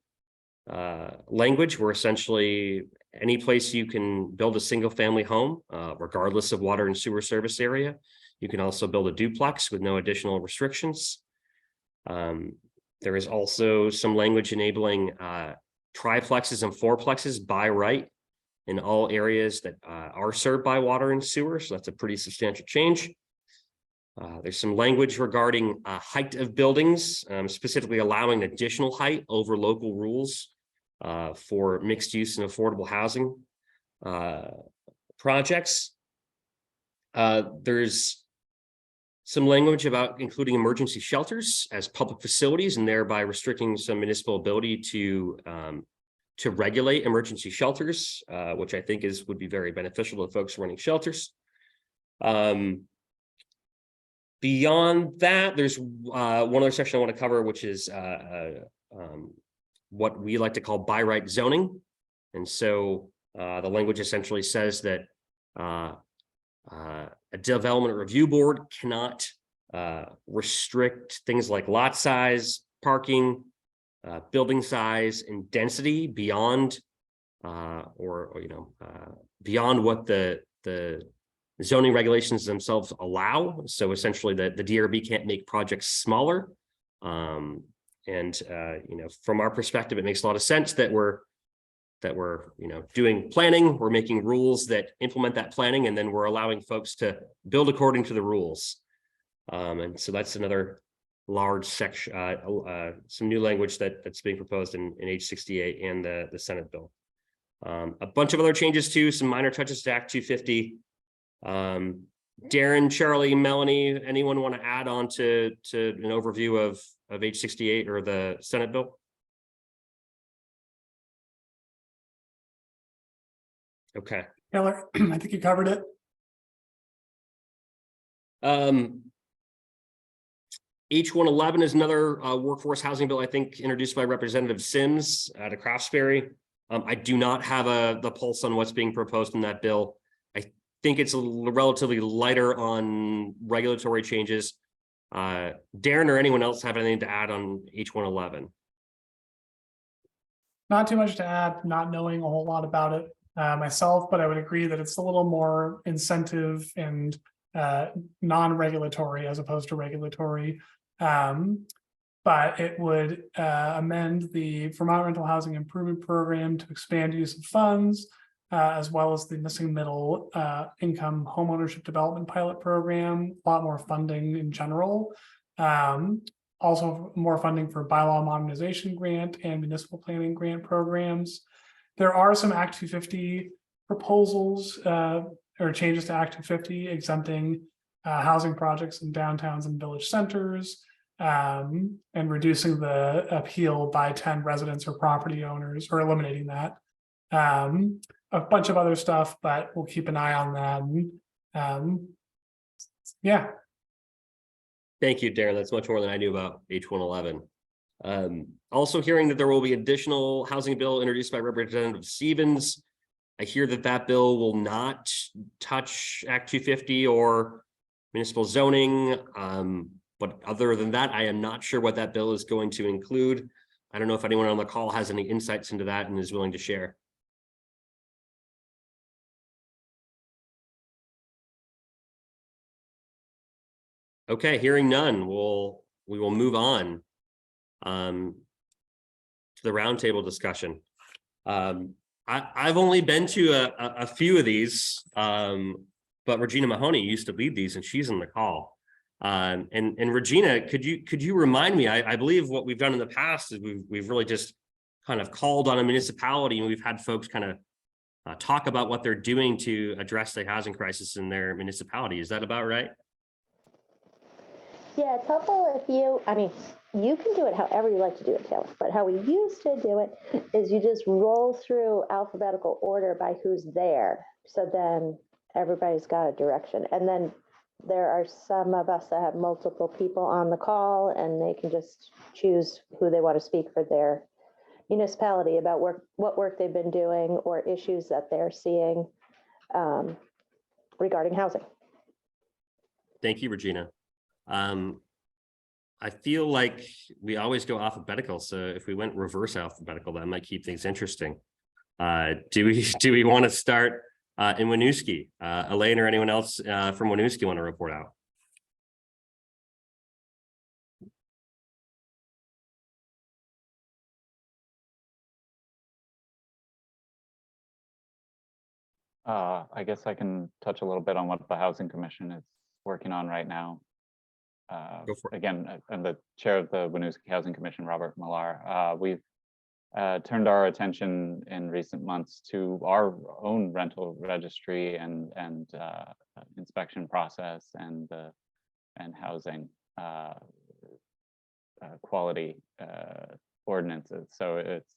language, where essentially any place you can build a single family home, regardless of water and sewer service area, you can also build a duplex with no additional restrictions. There is also some language enabling triplexes and fourplexes by right in all areas that are served by water and sewer. So that's a pretty substantial change. There's some language regarding height of buildings, specifically allowing additional height over local rules for mixed use and affordable housing projects. There's some language about including emergency shelters as public facilities, and thereby restricting some municipal ability to regulate emergency shelters, which I think would be very beneficial to folks running shelters. Beyond that, there's one other section I want to cover, which is what we like to call by right zoning. And so the language essentially says that a development review board cannot restrict things like lot size, parking, building size, and density beyond beyond what the zoning regulations themselves allow. So essentially the DRB can't make projects smaller. From our perspective, it makes a lot of sense that we're doing planning, we're making rules that implement that planning, and then we're allowing folks to build according to the rules. And so that's another large section, some new language that's being proposed in H68 and the Senate bill. A bunch of other changes too, some minor touches to Act 250. Darren, Charlie, Melanie, anyone want to add on to an overview of H68 or the Senate bill? Okay. Taylor, I think you covered it. H111 is another workforce housing bill, I think, introduced by Representative Sims out of Craftsbury. I do not have the pulse on what's being proposed in that bill. I think it's relatively lighter on regulatory changes. Darren or anyone else have anything to add on H111? Not too much to add, not knowing a whole lot about it myself, but I would agree that it's a little more incentive and non-regulatory as opposed to regulatory. But it would amend the Vermont Rental Housing Improvement Program to expand use of funds, as well as the missing middle income homeownership development pilot program, a lot more funding in general. Also more funding for bylaw modernization grant and municipal planning grant programs. There are some Act 250 proposals or changes to Act 250 exempting housing projects in downtowns and village centers, and reducing the appeal by 10 residents or property owners, or eliminating that. A bunch of other stuff, but we'll keep an eye on that. Yeah. Thank you, Darren. That's much more than I knew about H111. Also hearing that there will be additional housing bill introduced by Representative Stevens. I hear that bill will not touch Act 250 or municipal zoning. But other than that, I am not sure what that bill is going to include. I don't know if anyone on the call has any insights into that and is willing to share. Okay, hearing none, we will move on to the roundtable discussion. I've only been to a few of these, but Regina Mahoney used to lead these, and she's in the call. And Regina, could you remind me? I believe what we've done in the past is we've really just kind of called on a municipality, and we've had folks kind of talk about what they're doing to address the housing crisis in their municipality. Is that about right? Yeah, it's helpful if you, I mean, you can do it however you like to do it, Taylor, but how we used to do it is you just roll through alphabetical order by who's there. So then everybody's got a direction. And then there are some of us that have multiple people on the call, and they can just choose who they want to speak for their municipality about what work they've been doing or issues that they're seeing regarding housing. Thank you, Regina. I feel like we always go alphabetical, so if we went reverse alphabetical, that might keep things interesting. Do we want to start in Winooski? Elaine or anyone else from Winooski want to report out? I guess I can touch a little bit on what the Housing Commission is working on right now. Go for it. Again, I'm the chair of the Winooski Housing Commission, Robert Millar. We've turned our attention in recent months to our own rental registry and inspection process and housing quality ordinances. So it's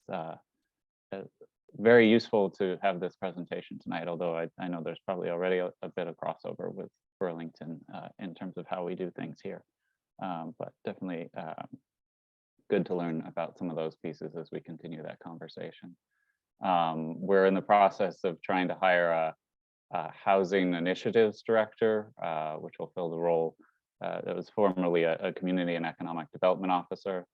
very useful to have this presentation tonight, although I know there's probably already a bit of crossover with Burlington in terms of how we do things here. But definitely good to learn about some of those pieces as we continue that conversation. We're in the process of trying to hire a housing initiatives director, which will fill the role that was formerly a community and economic development officer.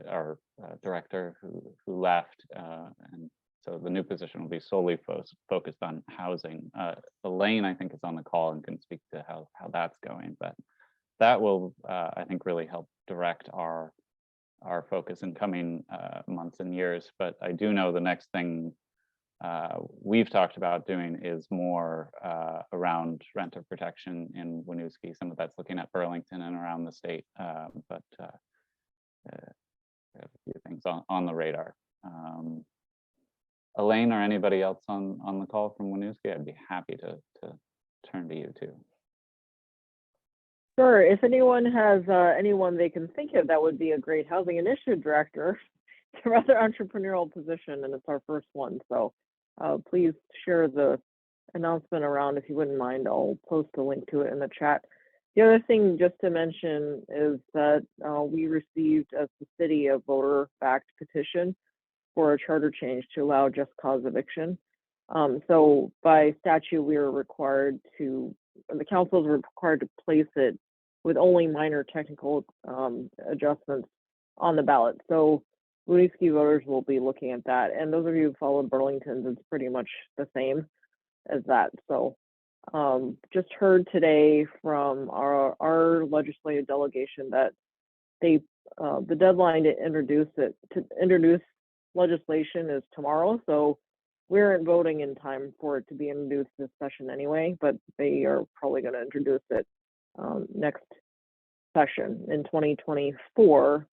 Our director who left, and so the new position will be solely focused on housing. Elaine, I think, is on the call and can speak to how that's going, but that will, I think, really help direct our focus in coming months and years. But I do know the next thing we've talked about doing is more around renter protection in Winooski. Some of that's looking at Burlington and around the state, but we have a few things on the radar. Elaine or anybody else on the call from Winooski, I'd be happy to turn to you too. Sure. If anyone has anyone they can think of that would be a great housing initiative director, it's a rather entrepreneurial position, and it's our first one. So please share the announcement around if you wouldn't mind. I'll post a link to it in the chat. The other thing just to mention is that we received as the city a voter-backed petition for a charter change to allow just cause eviction. So by statute, we are required to, the councils are required to place it with only minor technical adjustments on the ballot. So Winooski voters will be looking at that. And those of you who follow Burlington's, it's pretty much the same as that. So just heard today from our legislative delegation that they the deadline to introduce legislation is tomorrow. So we aren't voting in time for it to be introduced this session anyway, but they are probably going to introduce it next session in 2024.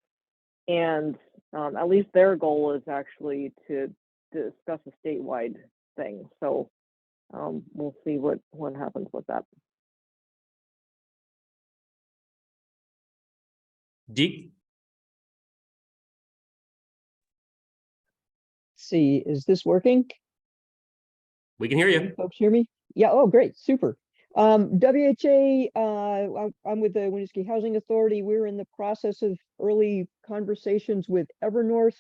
And at least their goal is actually to discuss a statewide thing. So we'll see what happens with that. Deke? See, is this working? We can hear Can you. you folks hear me? Yeah, oh, great, super. WHA, I'm with the Winooski Housing Authority. We're in the process of early conversations with Evernorth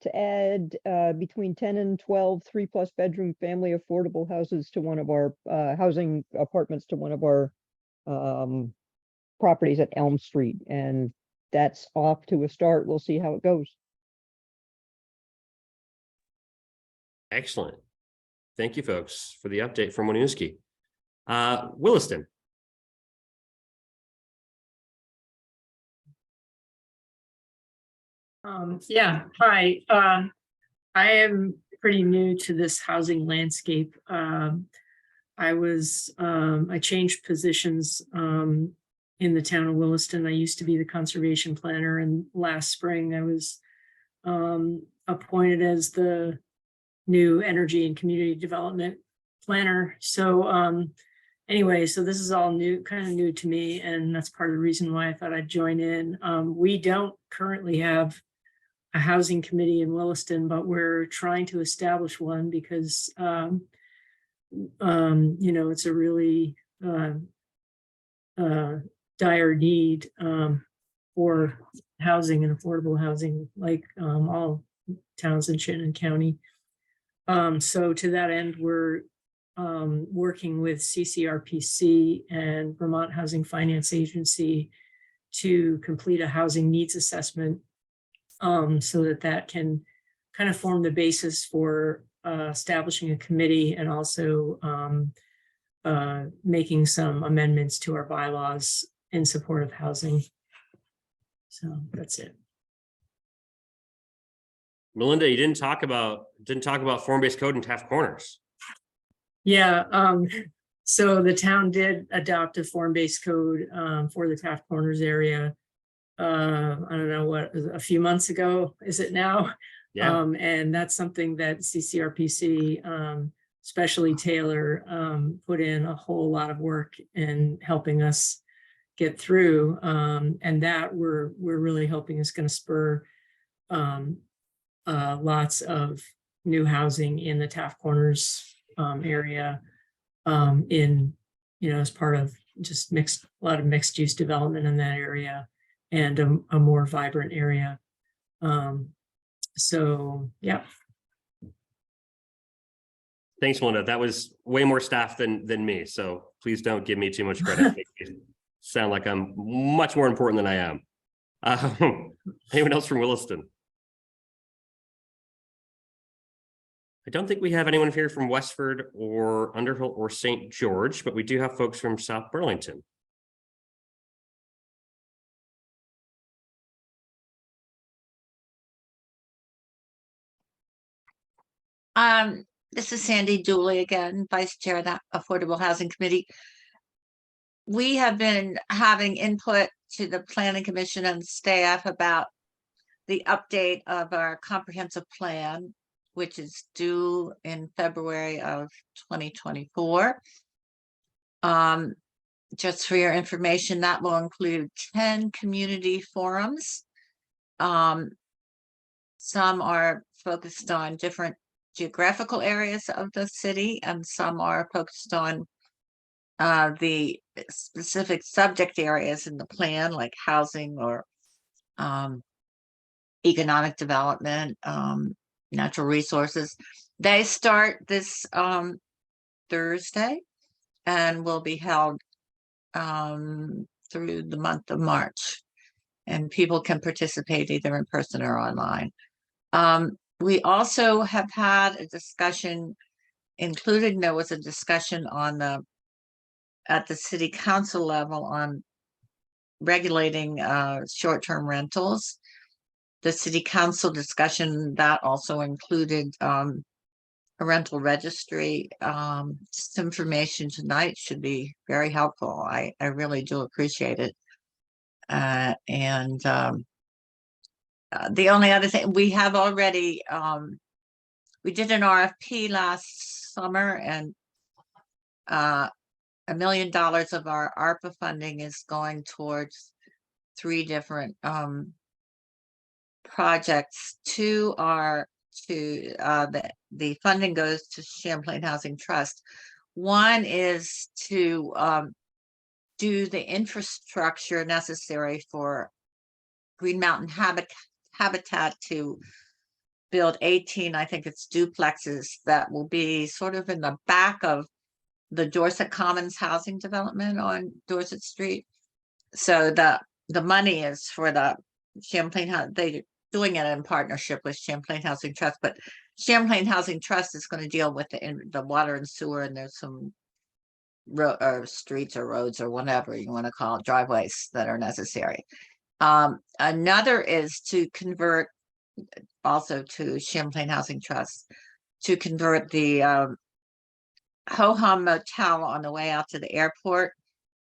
to add between 10 and 12 3+ bedroom family affordable houses to one of our housing apartments to one of our properties at Elm Street. And that's off to a start. We'll see how it goes. Excellent. Thank you, folks, for the update from Winooski. Williston. Yeah, hi. I am pretty new to this housing landscape. I changed positions in the town of Williston. I used to be the conservation planner, and last spring I was appointed as the new energy and community development planner. So anyway, so this is all new, kind of new to me, and that's part of the reason why I thought I'd join in. We don't currently have a housing committee in Williston, but we're trying to establish one because it's a really dire need for housing and affordable housing, like all towns in Chittenden County. So to that end, we're working with CCRPC and Vermont Housing Finance Agency to complete a housing needs assessment, so that can kind of form the basis for establishing a committee, and also making some amendments to our bylaws in support of housing. So that's it. Melinda, you didn't talk about form-based code in Taft Corners. Yeah, so the town did adopt a form-based code for the Taft Corners area. I don't know what, a few months ago, is it now? Yeah. And that's something that CCRPC, especially Taylor, put in a whole lot of work in helping us get through, and that we're really hoping is going to spur lots of new housing in the Taft Corners area, as part of just a lot of mixed use development in that area, and a more vibrant area. So yeah. Thanks, Melinda. That was way more staff than me, so please don't give me too much credit. Make me sound like I'm much more important than I am. Anyone else from Williston? I don't think we have anyone here from Westford or Underhill or St. George, but we do have folks from South Burlington. This is Sandy Dooley again, Vice Chair of the Affordable Housing Committee. We have been having input to the Planning Commission and staff about the update of our comprehensive plan, which is due in February of 2024. Just for your information, that will include 10 community forums. Some are focused on different geographical areas of the city, and some are focused on the specific subject areas in the plan, like housing or economic development, natural resources. They start this Thursday and will be held through the month of March, and people can participate either in person or online. We also have had a discussion, including there was a discussion on at the city council level on regulating short-term rentals. The city council discussion that also included a rental registry. Just information tonight should be very helpful. I really do appreciate it. The only other thing, we have already, we did an RFP last summer, and $1 million of our ARPA funding is going towards 3 different projects. 2 are to the funding goes to Champlain Housing Trust. 1 is to do the infrastructure necessary for Green Mountain Habitat to build 18, I think it's duplexes that will be sort of in the back of the Dorset Commons housing development on Dorset Street. So the money is for the Champlain, they're doing it in partnership with Champlain Housing Trust, but Champlain Housing Trust is going to deal with the water and sewer, and there's some streets or roads or whatever you want to call it, driveways that are necessary. Another is to convert, also to Champlain Housing Trust, to convert the Ho Hum Motel on the way out to the airport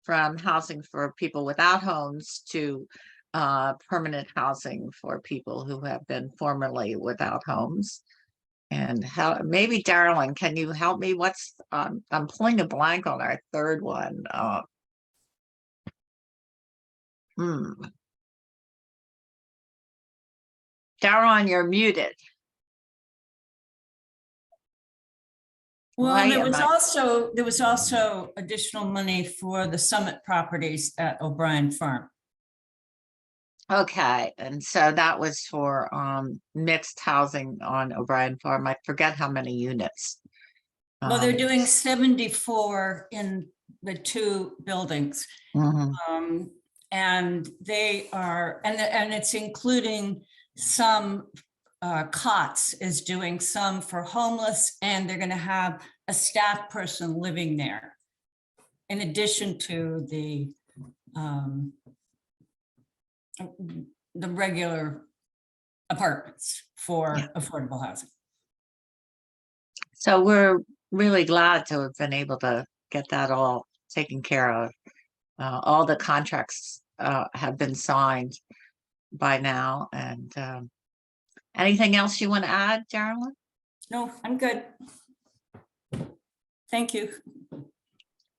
from housing for people without homes to permanent housing for people who have been formerly without homes. And how, maybe Darrellin, can you help me? I'm pulling a blank on our third one. Darrellin, you're muted. Well, Why there am was I- also additional money for the Summit properties at O'Brien Farm. Okay, and so that was for mixed housing on O'Brien Farm. I forget how many units. Well, they're doing 74 in the two buildings. Mhm. And they are, and it's including some COTS is doing some for homeless, and they're going to have a staff person living there in addition to the regular apartments for affordable housing. So we're really glad to have been able to get that all taken care of. All the contracts have been signed by now. And anything else you want to add, Darrellin? No, I'm good. Thank you.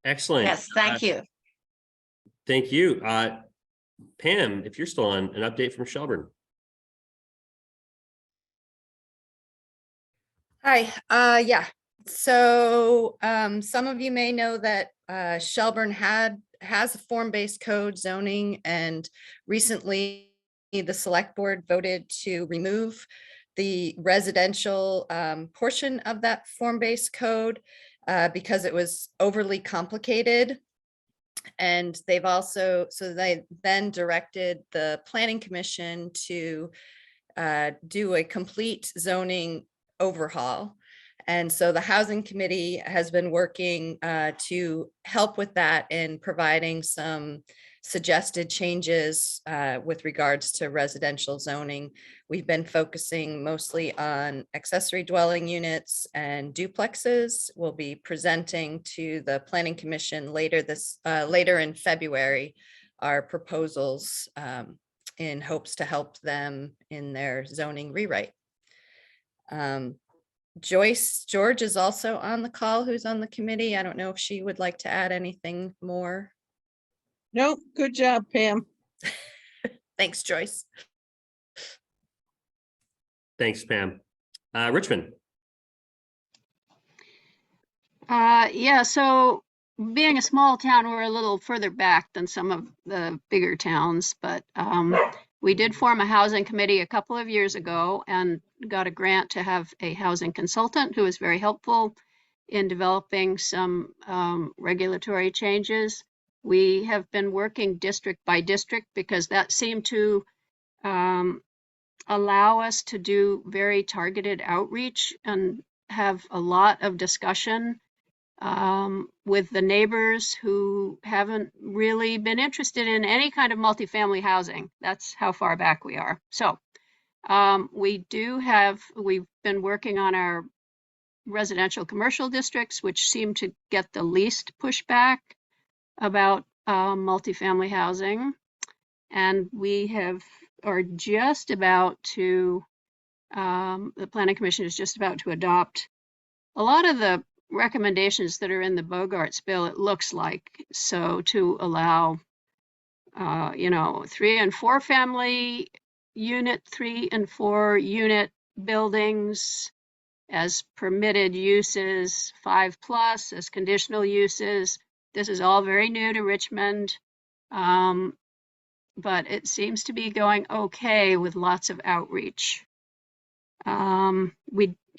Excellent. Yes, thank you. Thank you. Pam, if you're still on, an update from Shelburne. Hi, yeah. So some of you may know that Shelburne has a form-based code zoning, and recently the select board voted to remove the residential portion of that form-based code because it was overly complicated. And they've also, so they then directed the Planning Commission to do a complete zoning overhaul. And so the Housing Committee has been working to help with that and providing some suggested changes with regards to residential zoning. We've been focusing mostly on accessory dwelling units and duplexes. We'll be presenting to the Planning Commission later in February our proposals in hopes to help them in their zoning rewrite. George is also on the call, who's on the committee. I don't know if she would like to add anything more. Nope, good job, Pam. Thanks, Joyce. Thanks, Pam. Richmond. Yeah, so being a small town, we're a little further back than some of the bigger towns, but we did form a housing committee a couple of years ago and got a grant to have a housing consultant who was very helpful in developing some regulatory changes. We have been working district by district because that seemed to allow us to do very targeted outreach and have a lot of discussion with the neighbors who haven't really been interested in any kind of multifamily housing. That's how far back we are. So we've been working on our residential commercial districts, which seem to get the least pushback about multifamily housing. And we are just about to, the Planning Commission is just about to adopt a lot of the recommendations that are in the Bogarts bill, it looks like. So to allow, 3 and 4 family unit, 3 and 4 unit buildings as permitted uses, 5+ as conditional uses. This is all very new to Richmond, but it seems to be going okay with lots of outreach.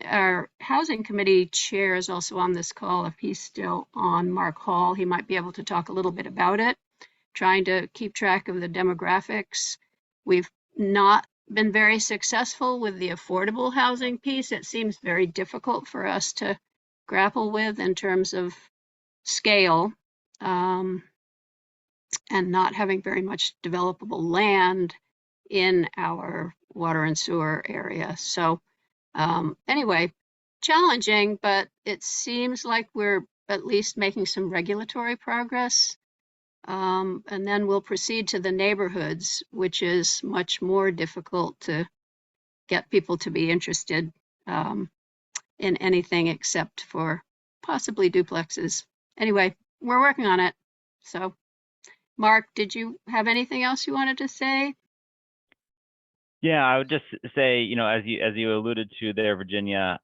Our housing committee chair is also on this call. If he's still on, Mark Hall, he might be able to talk a little bit about it, trying to keep track of the demographics. We've not been very successful with the affordable housing piece. It seems very difficult for us to grapple with in terms of scale, and not having very much developable land in our water and sewer area. So anyway, challenging, but it seems like we're at least making some regulatory progress. And then we'll proceed to the neighborhoods, which is much more difficult to get people to be interested in anything except for possibly duplexes. Anyway, we're working on it. So, Mark, did you have anything else you wanted to say? Yeah, I would just say, as you alluded to there, Virginia,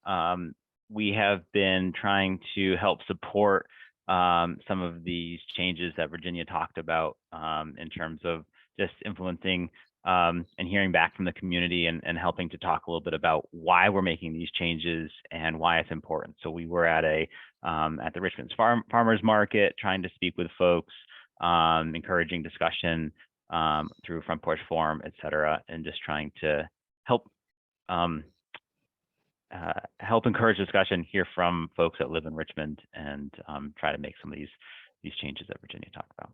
we have been trying to help support some of these changes that Virginia talked about in terms of just influencing and hearing back from the community and helping to talk a little bit about why we're making these changes and why it's important. So we were at the Richmond's Farmers Market trying to speak with folks, encouraging discussion through Front Porch Forum, et cetera, and just trying to help encourage discussion, hear from folks that live in Richmond, and try to make some of these changes that Virginia talked about.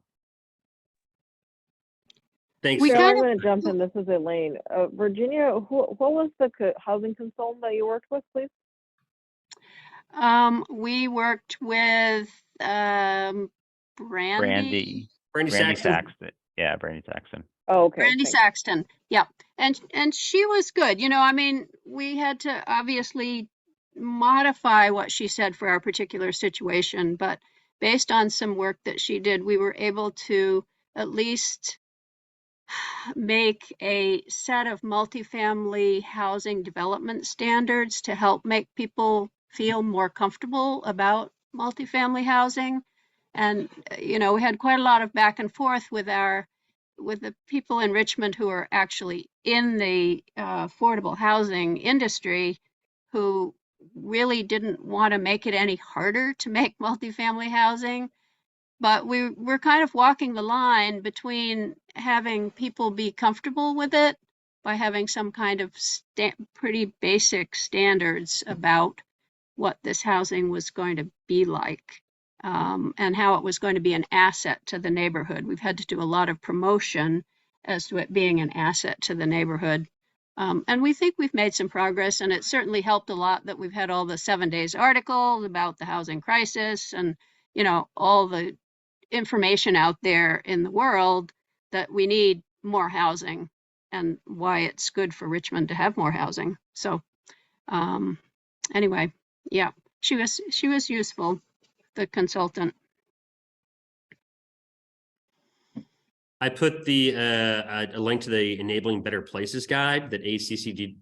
Thanks. Bill, I'm going to jump in. This is Elaine. Virginia, what was the housing consultant that you worked with, please? We worked with Brandy Saxton. Yeah, Brandy Saxton. Oh, okay. Brandy Saxton. Yeah. And she was good. I mean, we had to obviously modify what she said for our particular situation, but based on some work that she did, we were able to at least make a set of multifamily housing development standards to help make people feel more comfortable about multifamily housing. And, we had quite a lot of back and forth with the people in Richmond who are actually in the affordable housing industry, who really didn't want to make it any harder to make multifamily housing. But we're kind of walking the line between having people be comfortable with it by having some kind of pretty basic standards about what this housing was going to be like, and how it was going to be an asset to the neighborhood. We've had to do a lot of promotion as to it being an asset to the neighborhood. And we think we've made some progress, and it certainly helped a lot that we've had all the 7 days articles about the housing crisis and, all the information out there in the world that we need more housing and why it's good for Richmond to have more housing. So anyway, yeah, she was useful, the consultant. I put a link to the Enabling Better Places guide that ACCD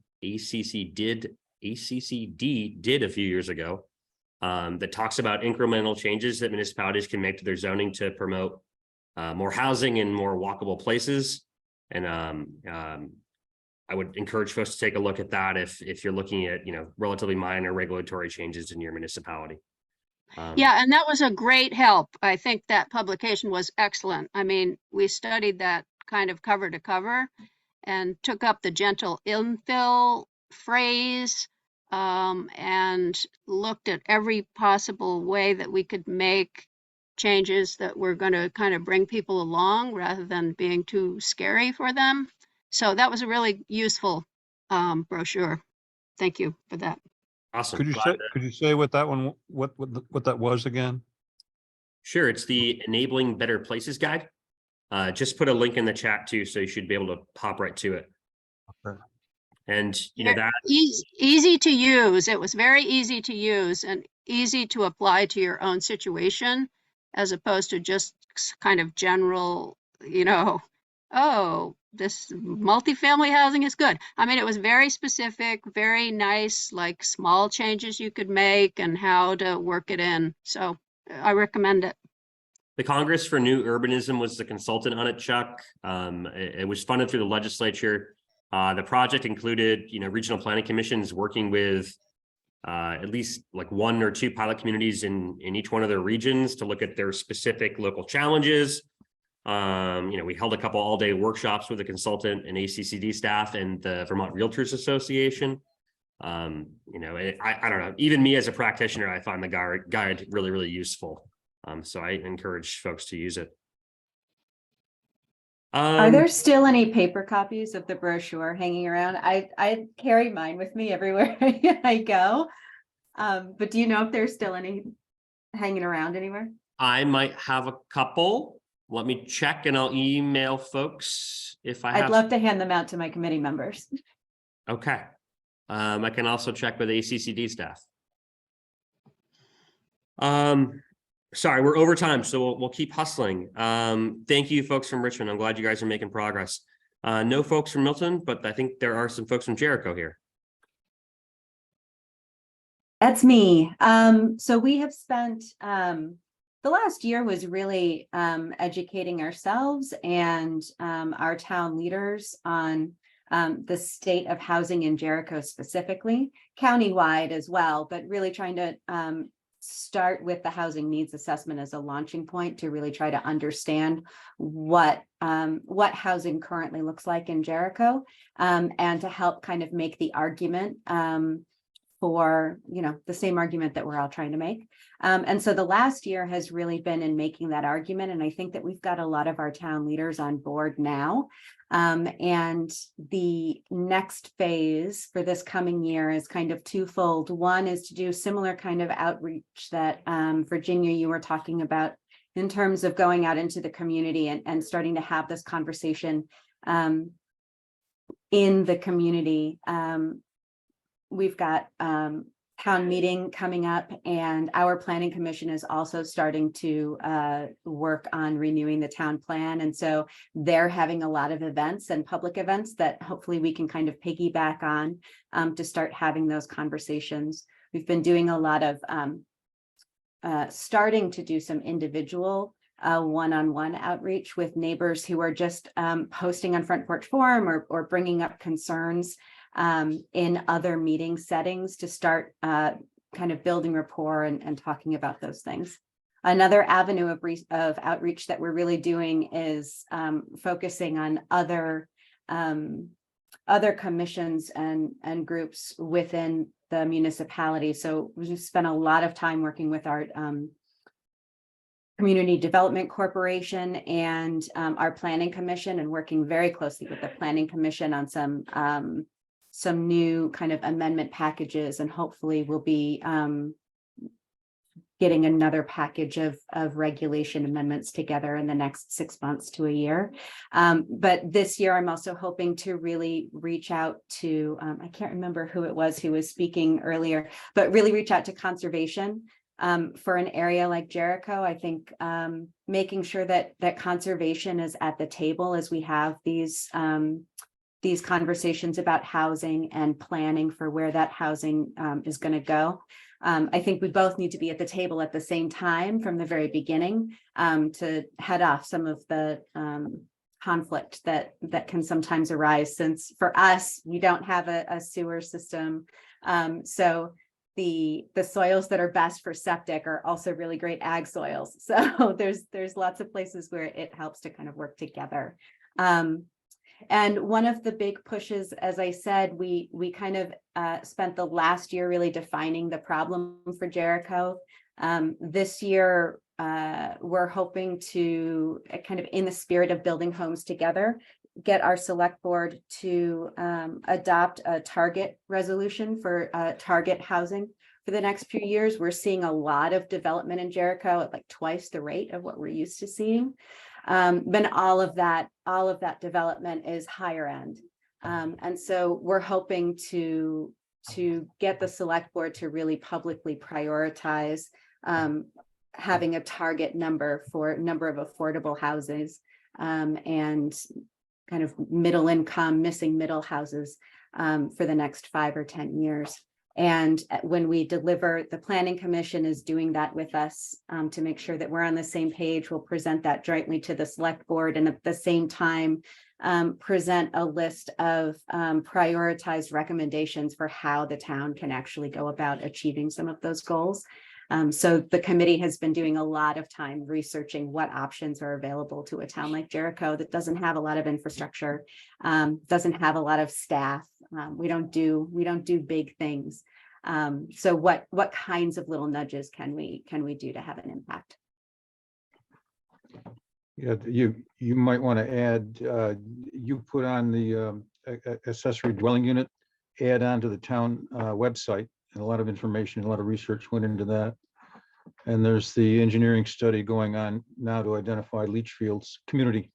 did a few years ago, that talks about incremental changes that municipalities can make to their zoning to promote more housing and more walkable places. And I would encourage folks to take a look at that if you're looking at relatively minor regulatory changes in your municipality. Yeah, and that was a great help. I think that publication was excellent. I mean, we studied that kind of cover to cover and took up the gentle infill phrase, and looked at every possible way that we could make changes that were going to kind of bring people along rather than being too scary for them. So that was a really useful brochure. Thank you for that. Awesome. Could you say what that one, what that was again? Sure. It's the Enabling Better Places guide. Just put a link in the chat too, so you should be able to pop right to it. Okay. And that easy to use. It was very easy to use and easy to apply to your own situation, as opposed to just kind of general, oh, this multifamily housing is good. I mean, it was very specific, very nice, like small changes you could make and how to work it in. So I recommend it. the Congress for New Urbanism was the consultant on it, Chuck. It was funded through the legislature. The project included, regional planning commissions working with at least like 1 or 2 pilot communities in each one of their regions to look at their specific local challenges. We held a couple all-day workshops with a consultant and ACCD staff and the Vermont Realtors Association. I don't know, even me as a practitioner, I find the guide really, really useful. So I encourage folks to use it. Are there still any paper copies of the brochure hanging around? I carry mine with me everywhere I go. But do you know if there's still any hanging around anywhere? I might have a couple. let me check and I'll email folks if I I'd have. love to hand them out to my committee members. Okay. I can also check with ACCD staff. Sorry, we're over time, so we'll keep hustling. Thank you folks from Richmond. I'm glad you guys are making progress. No folks from Milton, but I think there are some folks from Jericho here. That's me. So we have spent the last year was really educating ourselves and our town leaders on the state of housing in Jericho specifically, countywide as well, but really trying to start with the housing needs assessment as a launching point to really try to understand what housing currently looks like in Jericho, and to help kind of make the argument for, you know, the same argument that we're all trying to make. And so the last year has really been in making that argument. And I think that we've got a lot of our town leaders on board now. And the next phase for this coming year is kind of twofold. One is to do similar kind of outreach that Virginia, you were talking about in terms of going out into the community and starting to have this conversation in the community. We've got town meeting coming up, and our planning commission is also starting to work on renewing the town plan. And so they're having a lot of events and public events that hopefully we can kind of piggyback on to start having those conversations. We've been doing a lot of starting to do some individual one-on-one outreach with neighbors who are just posting on Front Porch Forum or bringing up concerns in other meeting settings to start kind of building rapport and talking about those things. Another avenue of outreach that we're really doing is focusing on other commissions and groups within the municipality. So we've spent a lot of time working with our Community Development Corporation and our Planning Commission, and working very closely with the Planning Commission on some new kind of amendment packages, and hopefully we'll be getting another package of regulation amendments together in the next 6 months to a year. But this year, I'm also hoping to really reach out to, I can't remember who it was who was speaking earlier, but really reach out to conservation for an area like Jericho. I think making sure that conservation is at the table as we have these conversations about housing and planning for where that housing is going to go. I think we both need to be at the table at the same time from the very beginning to head off some of the conflict that can sometimes arise, since for us, we don't have a sewer system. So the soils that are best for septic are also really great ag soils. So there's lots of places where it helps to kind of work together. And one of the big pushes, as I said, we kind of spent the last year really defining the problem for Jericho. This year, we're hoping to kind of, in the spirit of building homes together, get our select board to adopt a target resolution for target housing for the next few years. We're seeing a lot of development in Jericho at like twice the rate of what we're used to seeing. But all of that development is higher end. And so we're hoping to get the select board to really publicly prioritize having a target number for number of affordable houses and kind of middle income, missing middle houses for the next 5 or 10 years. And when we deliver, the Planning Commission is doing that with us to make sure that we're on the same page. We'll present that jointly to the select board, and at the same time, present a list of prioritized recommendations for how the town can actually go about achieving some of those goals. So the committee has been doing a lot of time researching what options are available to a town like Jericho that doesn't have a lot of infrastructure, doesn't have a lot of staff. We don't do big things. So what kinds of little nudges can we do to have an impact? Yeah, you might want to add, you put on the accessory dwelling unit add on to the town website, and a lot of information, a lot of research went into that. And there's the engineering study going on now to identify leach fields, community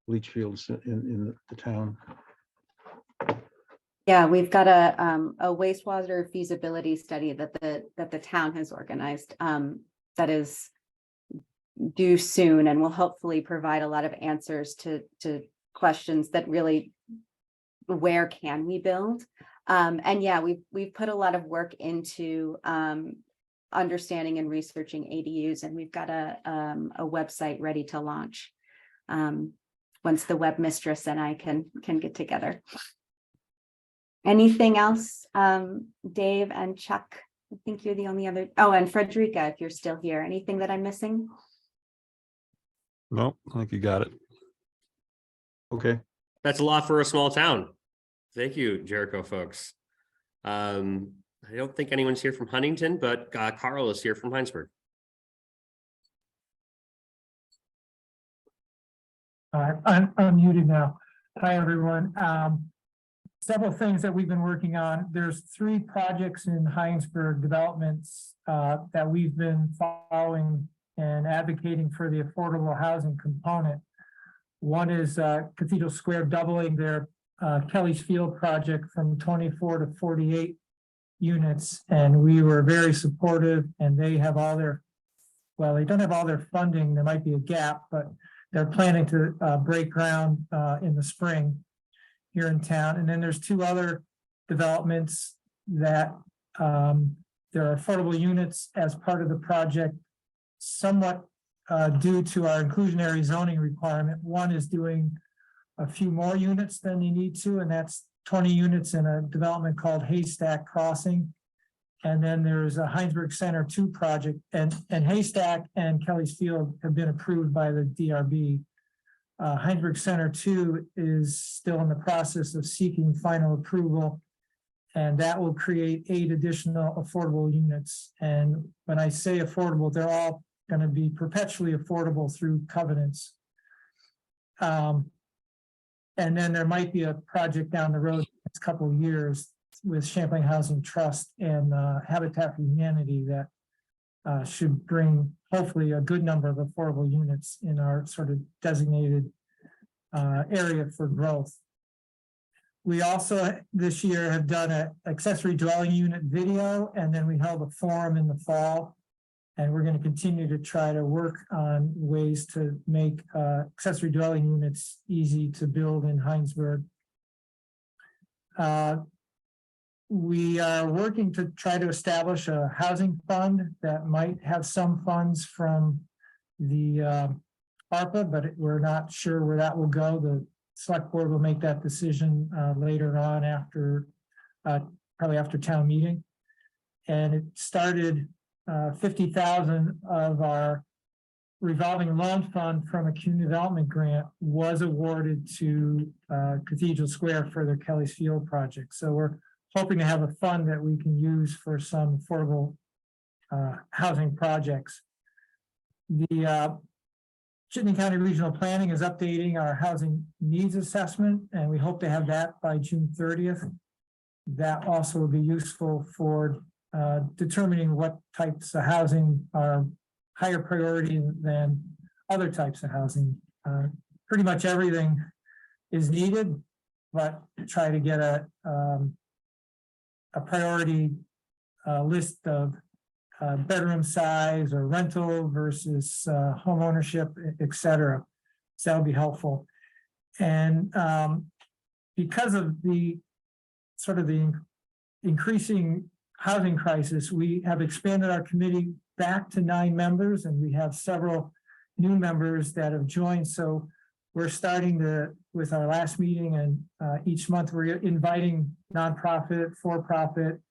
leach fields in the town. Yeah, we've got a wastewater feasibility study that the town has organized that is due soon and will hopefully provide a lot of answers to questions that really, where can we build? And yeah, we've put a lot of work into understanding and researching ADUs, and we've got a website ready to launch once the web mistress and I can get together. Anything else, Dave and Chuck? I think you're the only other. Oh, and Frederica, if you're still here. Anything that I'm missing? No, I think you got it. Okay. That's a lot for a small town. Thank you, Jericho folks. I don't think anyone's here from Huntington, but Carl is here from Heinsberg. I'm muted now. Hi, everyone. Several things that we've been working on. There's 3 projects in Heinsberg developments that we've been following and advocating for the affordable housing component. One is Cathedral Square doubling their Kelly's Field project from 24 to 48 units. And we were very supportive, and they have all their, well, they don't have all their funding. There might be a gap, but they're planning to break ground in the spring here in town. And then there's 2 other developments that there are affordable units as part of the project, somewhat due to our inclusionary zoning requirement. One is doing a few more units than they need to, and that's 20 units in a development called Haystack Crossing. And then there's a Heinsberg Center 2 project, and Haystack and Kelly's Field have been approved by the DRB. Heinsberg Center 2 is still in the process of seeking final approval, and that will create 8 additional affordable units. And when I say affordable, they're all going to be perpetually affordable through covenants. And then there might be a project down the road next couple of years with Champlain Housing Trust and Habitat for Humanity that should bring hopefully a good number of affordable units in our sort of designated area for growth. We also this year have done an accessory dwelling unit video, and then we held a forum in the fall. And we're going to continue to try to work on ways to make accessory dwelling units easy to build in Heinsberg. We are working to try to establish a housing fund that might have some funds from the ARPA, but we're not sure where that will go. The select board will make that decision later on after, probably after town meeting. And it started 50,000 of our revolving loan fund from a community development grant was awarded to Cathedral Square for their Kelly's Field project. So we're hoping to have a fund that we can use for some affordable housing projects. The Chittenden County Regional Planning is updating our housing needs assessment, and we hope to have that by June 30th. That also will be useful for determining what types of housing are higher priority than other types of housing. Pretty much everything is needed, but try to get a priority list of bedroom size or rental versus home ownership, et cetera. So that'll be helpful. And because of the sort of the increasing housing crisis, we have expanded our committee back to 9 members, and we have several new members that have joined. So we're starting with our last meeting, and each month we're inviting nonprofit, for-profit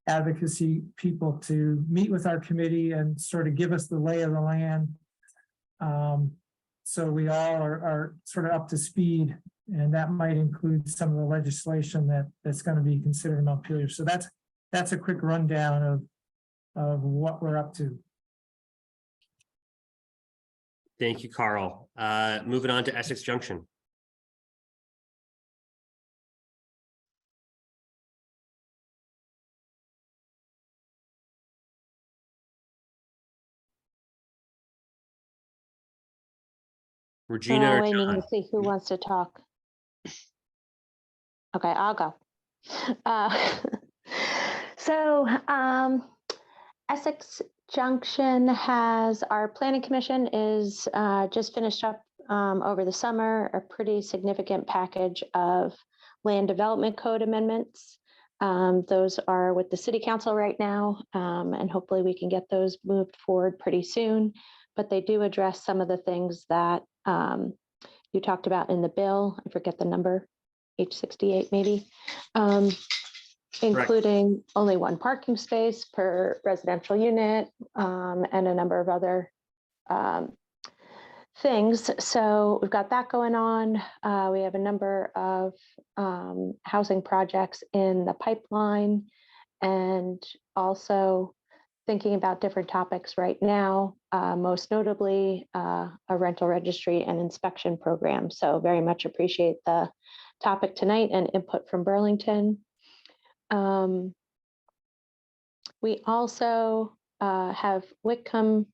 advocacy people to meet with our committee and sort of give us the lay of the land. So we all are sort of up to speed, and that might include some of the legislation that's going to be considered in Montpelier. So that's a quick rundown of what we're up to. Thank you, Carl. Moving on to Essex Junction. Regina or Waiting John? to see who wants to talk. Okay, I'll go. Uh, So Essex Junction has, our planning commission is just finished up over the summer, a pretty significant package of land development code amendments. Those are with the city council right now, and hopefully we can get those moved forward pretty soon. But they do address some of the things that you talked about in the bill. I forget the number, H68 maybe. Including only one parking space per residential unit, and a number of other things. So we've got that going on. We have a number of housing projects in the pipeline, and also thinking about different topics right now, most notably a rental registry and inspection program. So very much appreciate the topic tonight and input from Burlington. We also have Whitcomb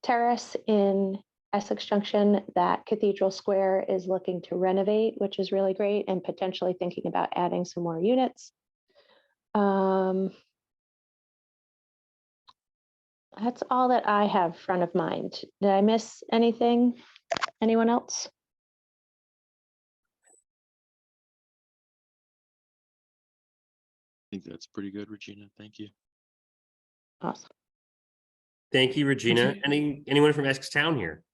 Terrace in Essex Junction that Cathedral Square is looking to renovate, which is really great, and potentially thinking about adding some more units. That's all that I have front of mind. Did I miss anything? Anyone else? I think that's pretty good, Regina. Thank you. Awesome. Thank you, Regina. Anyone from Essex Town here?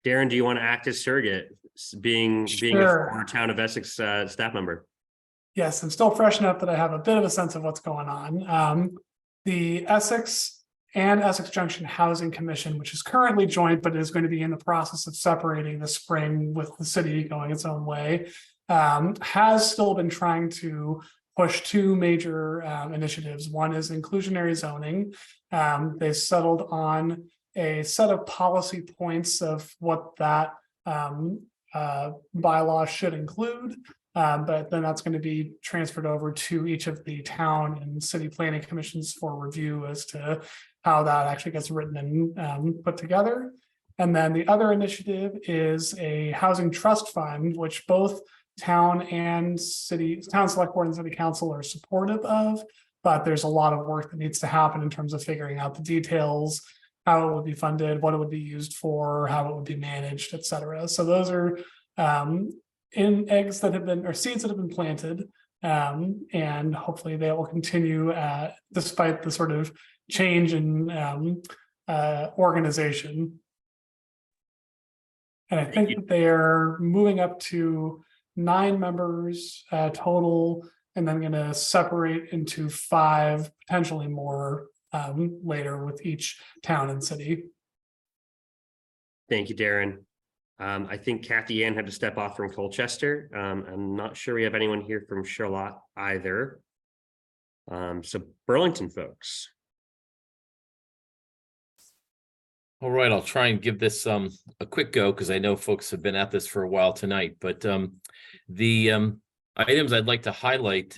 Darren, do you want to act as surrogate, being a Sure. former Town of Essex staff member? Yes, I'm still fresh enough that I have a bit of a sense of what's going on. The Essex and Essex Junction Housing Commission, which is currently joint, but is going to be in the process of separating this spring with the city going its own way, has still been trying to push two major initiatives. One is inclusionary zoning. They settled on a set of policy points of what that bylaw should include. But then that's going to be transferred over to each of the town and city planning commissions for review as to how that actually gets written and put together. And then the other initiative is a housing trust fund, which both town select board and city council are supportive of, but there's a lot of work that needs to happen in terms of figuring out the details, how it would be funded, what it would be used for, how it would be managed, et cetera. So those are in eggs that have been, or seeds that have been planted, and hopefully they will continue despite the sort of change in organization. And I think that they are moving up to 9 members total, and then going to separate into 5, potentially more later with each town and city. Thank you, Darren. I think Kathy Ann had to step off from Colchester. I'm not sure we have anyone here from Charlotte either. So Burlington folks. All right, I'll try and give this a quick go because I know folks have been at this for a while tonight, but the items I'd like to highlight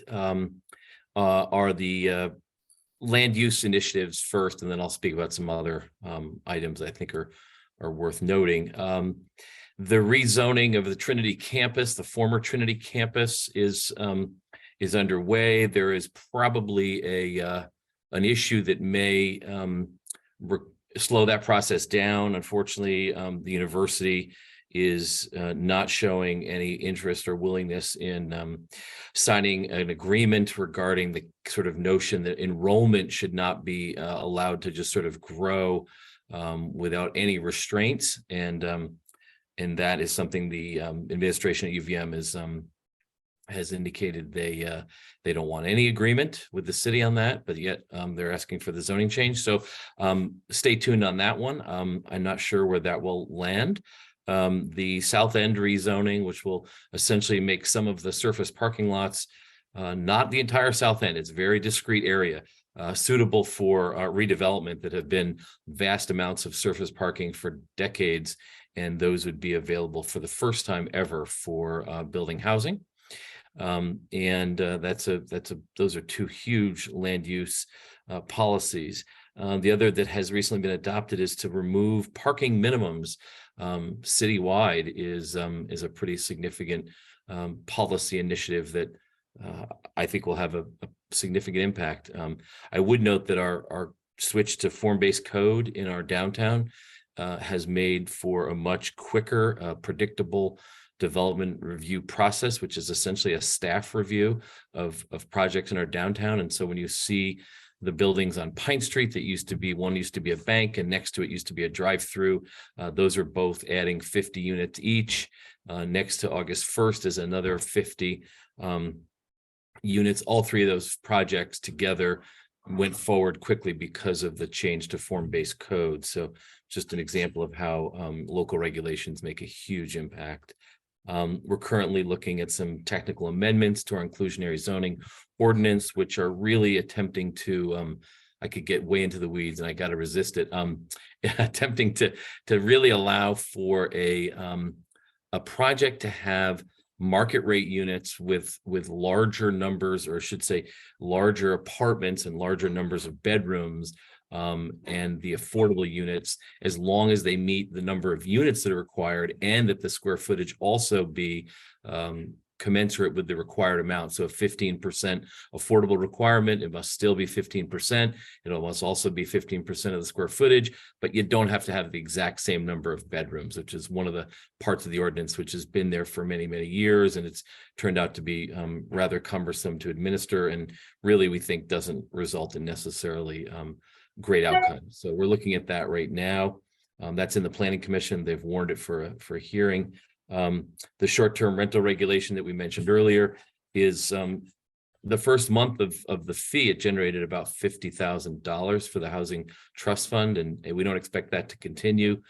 are the land use initiatives first, and then I'll speak about some other items I think are worth noting. The rezoning of the Trinity campus, the former Trinity campus, is underway. There is probably an issue that may slow that process down. Unfortunately, the university is not showing any interest or willingness in signing an agreement regarding the sort of notion that enrollment should not be allowed to just sort of grow without any restraints, and that is something the administration at UVM has indicated they don't want any agreement with the city on that, but yet they're asking for the zoning change. So stay tuned on that one. I'm not sure where that will land. The South End rezoning, which will essentially make some of the surface parking lots, not the entire South End, it's a very discrete area, suitable for redevelopment that have been vast amounts of surface parking for decades, and those would be available for the first time ever for building housing. Those are two huge land use policies. The other that has recently been adopted is to remove parking minimums citywide is a pretty significant policy initiative that I think will have a significant impact. I would note that our switch to form-based code in our downtown has made for a much quicker, predictable development review process, which is essentially a staff review of projects in our downtown. And so when you see the buildings on Pine Street that one used to be a bank, and next to it used to be a drive-through, those are both adding 50 units each. Next to August 1st is another 50 units. All three of those projects together went forward quickly because of the change to form-based code. So just an example of how local regulations make a huge impact. We're currently looking at some technical amendments to our inclusionary zoning ordinance, which are really attempting to, I could get way into the weeds and I got to resist it, attempting to really allow for a project to have market rate units with larger numbers, or I should say larger apartments and larger numbers of bedrooms, and the affordable units, as long as they meet the number of units that are required, and that the square footage also be commensurate with the required amount. So a 15% affordable requirement, it must still be 15%. It must also be 15% of the square footage, but you don't have to have the exact same number of bedrooms, which is one of the parts of the ordinance which has been there for many, many years. And it's turned out to be rather cumbersome to administer, and really we think doesn't result in necessarily great outcomes. So we're looking at that right now. That's in the Planning Commission. They've warned it for a hearing. The short-term rental regulation that we mentioned earlier is the first month of the fee, it generated about $50,000 for the Housing Trust Fund. And we don't expect that to continue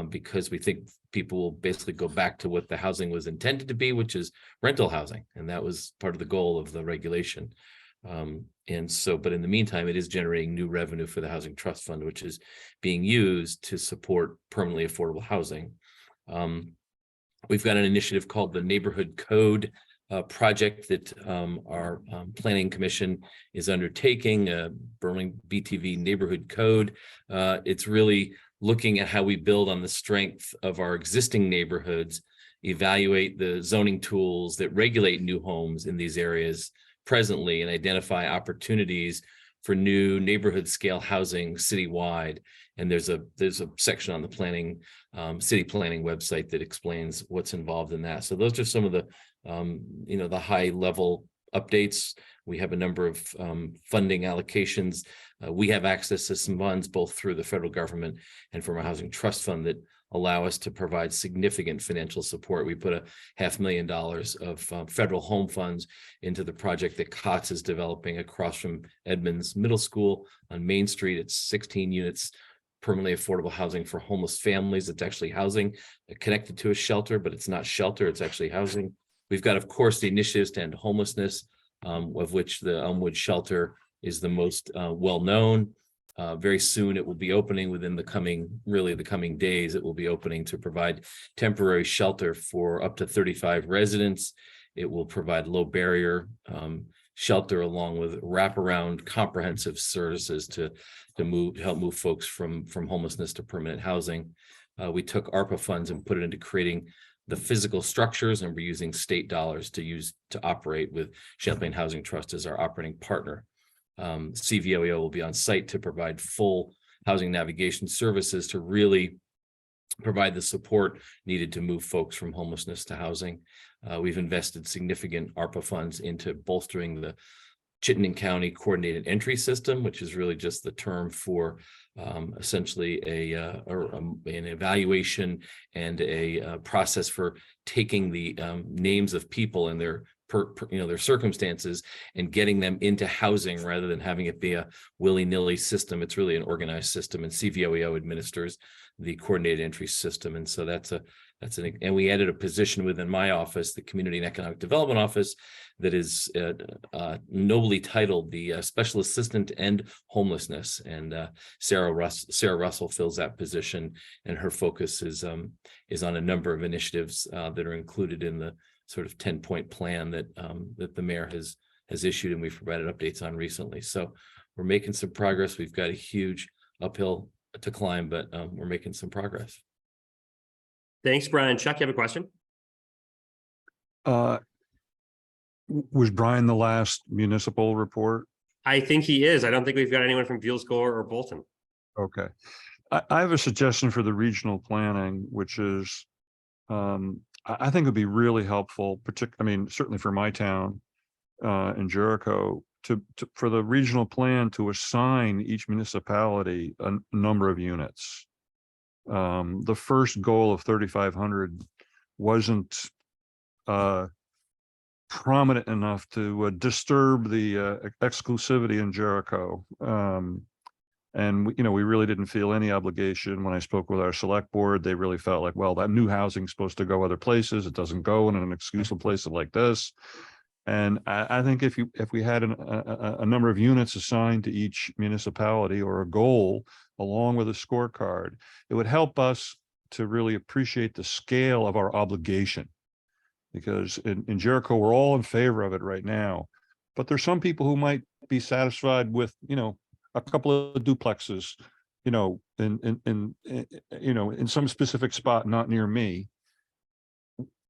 because we think people will basically go back to what the housing was intended to be, which is rental housing. And that was part of the goal of the regulation. But in the meantime, it is generating new revenue for the Housing Trust Fund, which is being used to support permanently affordable housing. We've got an initiative called the Neighborhood Code project that our Planning Commission is undertaking, Berlin BTV Neighborhood Code. It's really looking at how we build on the strength of our existing neighborhoods, evaluate the zoning tools that regulate new homes in these areas presently, and identify opportunities for new neighborhood scale housing citywide. And there's a section on the city planning website that explains what's involved in that. So those are some of the the high level updates. We have a number of funding allocations. We have access to some funds both through the federal government and from a housing trust fund that allow us to provide significant financial support. We put $500,000 of federal home funds into the project that COTS is developing across from Edmonds Middle School on Main Street. It's 16 units, permanently affordable housing for homeless families. It's actually housing connected to a shelter, but it's not shelter, it's actually housing. We've got, of course, the initiatives to end homelessness, of which the Elmwood Shelter is the most well-known. Very soon it will be opening within the coming days. It will be opening to provide temporary shelter for up to 35 residents. It will provide low barrier shelter along with wraparound comprehensive services to help move folks from homelessness to permanent housing. We took ARPA funds and put it into creating the physical structures, and we're using state dollars to operate with Champlain Housing Trust as our operating partner. CVOEO will be on site to provide full housing navigation services to really provide the support needed to move folks from homelessness to housing. We've invested significant ARPA funds into bolstering the Chittenden County Coordinated Entry System, which is really just the term for essentially an evaluation and a process for taking the names of people and their circumstances and getting them into housing rather than having it be a willy-nilly system. It's really an organized system, and CVOEO administers the coordinated entry system. And so and we added a position within my office, the Community and Economic Development Office, that is nobly titled the Special Assistant to End Homelessness. And Sarah Russell fills that position, and her focus is on a number of initiatives that are included in the sort of 10-point plan that that the mayor has issued and we've provided updates on recently. So we're making some progress. We've got a huge uphill to climb, but we're making some progress. Thanks, Brian. Chuck, you have a question? Was Brian the last municipal report? I think he is. I don't think we've got anyone from Buellscore or Bolton. Okay. I have a suggestion for the regional planning, which is, I think it would be really helpful, certainly for my town in Jericho, for the regional plan to assign each municipality a number of units. The first goal of 3,500 wasn't prominent enough to disturb the exclusivity in Jericho. And we really didn't feel any obligation. When I spoke with our select board, they really felt like, well, that new housing is supposed to go other places. It doesn't go in an exclusive place like this. And I think if we had a number of units assigned to each municipality, or a goal along with a scorecard, it would help us to really appreciate the scale of our obligation. Because in Jericho, we're all in favor of it right now, but there's some people who might be satisfied with, a couple of duplexes, in some specific spot, not near me.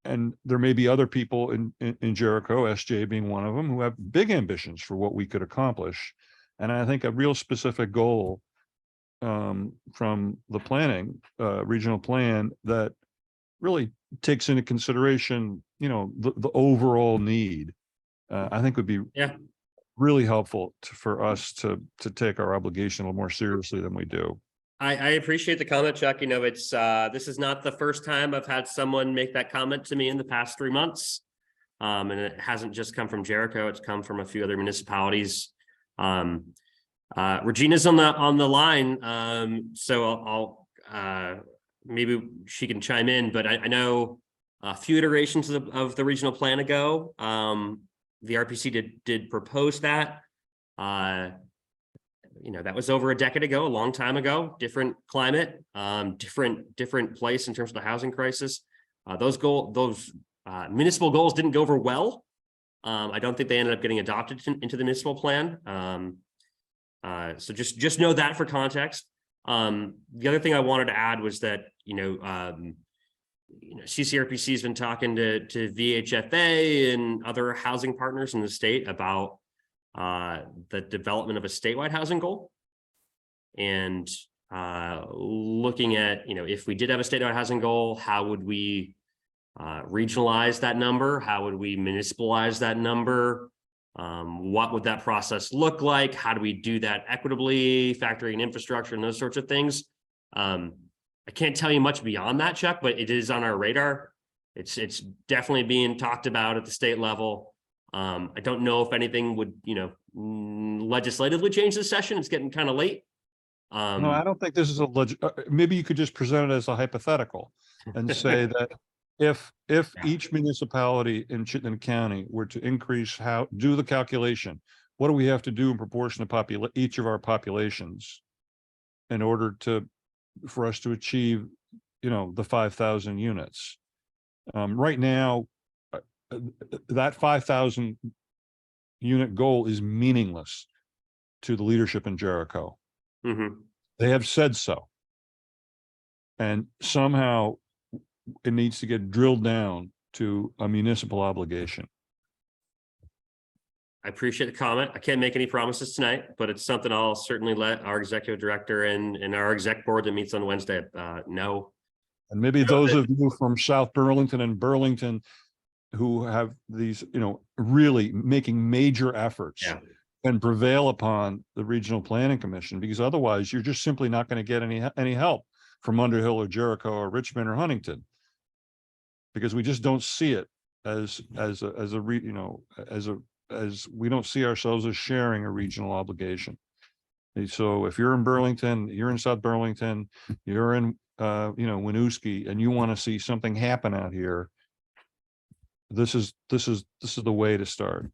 And there may be other people in Jericho, SJ being one of them, who have big ambitions for what we could accomplish. And I think a real specific goal from the planning, regional plan, that really takes into consideration, the overall need, I think would be really helpful for us to take our obligation a little more seriously than we do. I appreciate the comment, Chuck. It's this is not the first time I've had someone make that comment to me in the past 3 months. And it hasn't just come from Jericho, it's come from a few other municipalities. Regina's on the line. So I'll maybe she can chime in, but I know a few iterations of the regional plan ago, the RPC did propose that. That was over a decade ago, a long time ago, different climate, different place in terms of the housing crisis. Those municipal goals didn't go over well. I don't think they ended up getting adopted into the municipal plan. So just know that for context. The other thing I wanted to add was that, CCRPC has been talking to VHFA and other housing partners in the state about the development of a statewide housing goal, and looking at, if we did have a statewide housing goal, how would we regionalize that number? How would we municipalize that number? What would that process look like? How do we do that equitably, factoring in infrastructure and those sorts of things? I can't tell you much beyond that, Chuck, but it is on our radar. It's definitely being talked about at the state level. I don't know if anything would, legislatively change this session. It's getting kind of late. No, I don't think this is maybe you could just present it as a hypothetical and say that if each municipality in Chittenden County were to increase, do the calculation, what do we have to do in proportion to each of our populations in order for us to achieve, the 5,000 units? Right now, that 5,000 unit goal is meaningless to the leadership in Jericho. Mm-hmm. They have said so. And somehow it needs to get drilled down to a municipal obligation. I appreciate the comment. I can't make any promises tonight, but it's something I'll certainly let our executive director and our exec board that meets on Wednesday know. And maybe those of you from South Burlington and Burlington who have these, really making major efforts and prevail upon the Regional Planning Commission, because otherwise you're just simply not going to get any help from Underhill or Jericho or Richmond or Huntington, because we just don't see it as we don't see ourselves as sharing a regional obligation. And so if you're in Burlington, you're in South Burlington, you're in Winooski, and you want to see something happen out here, this is the way to start.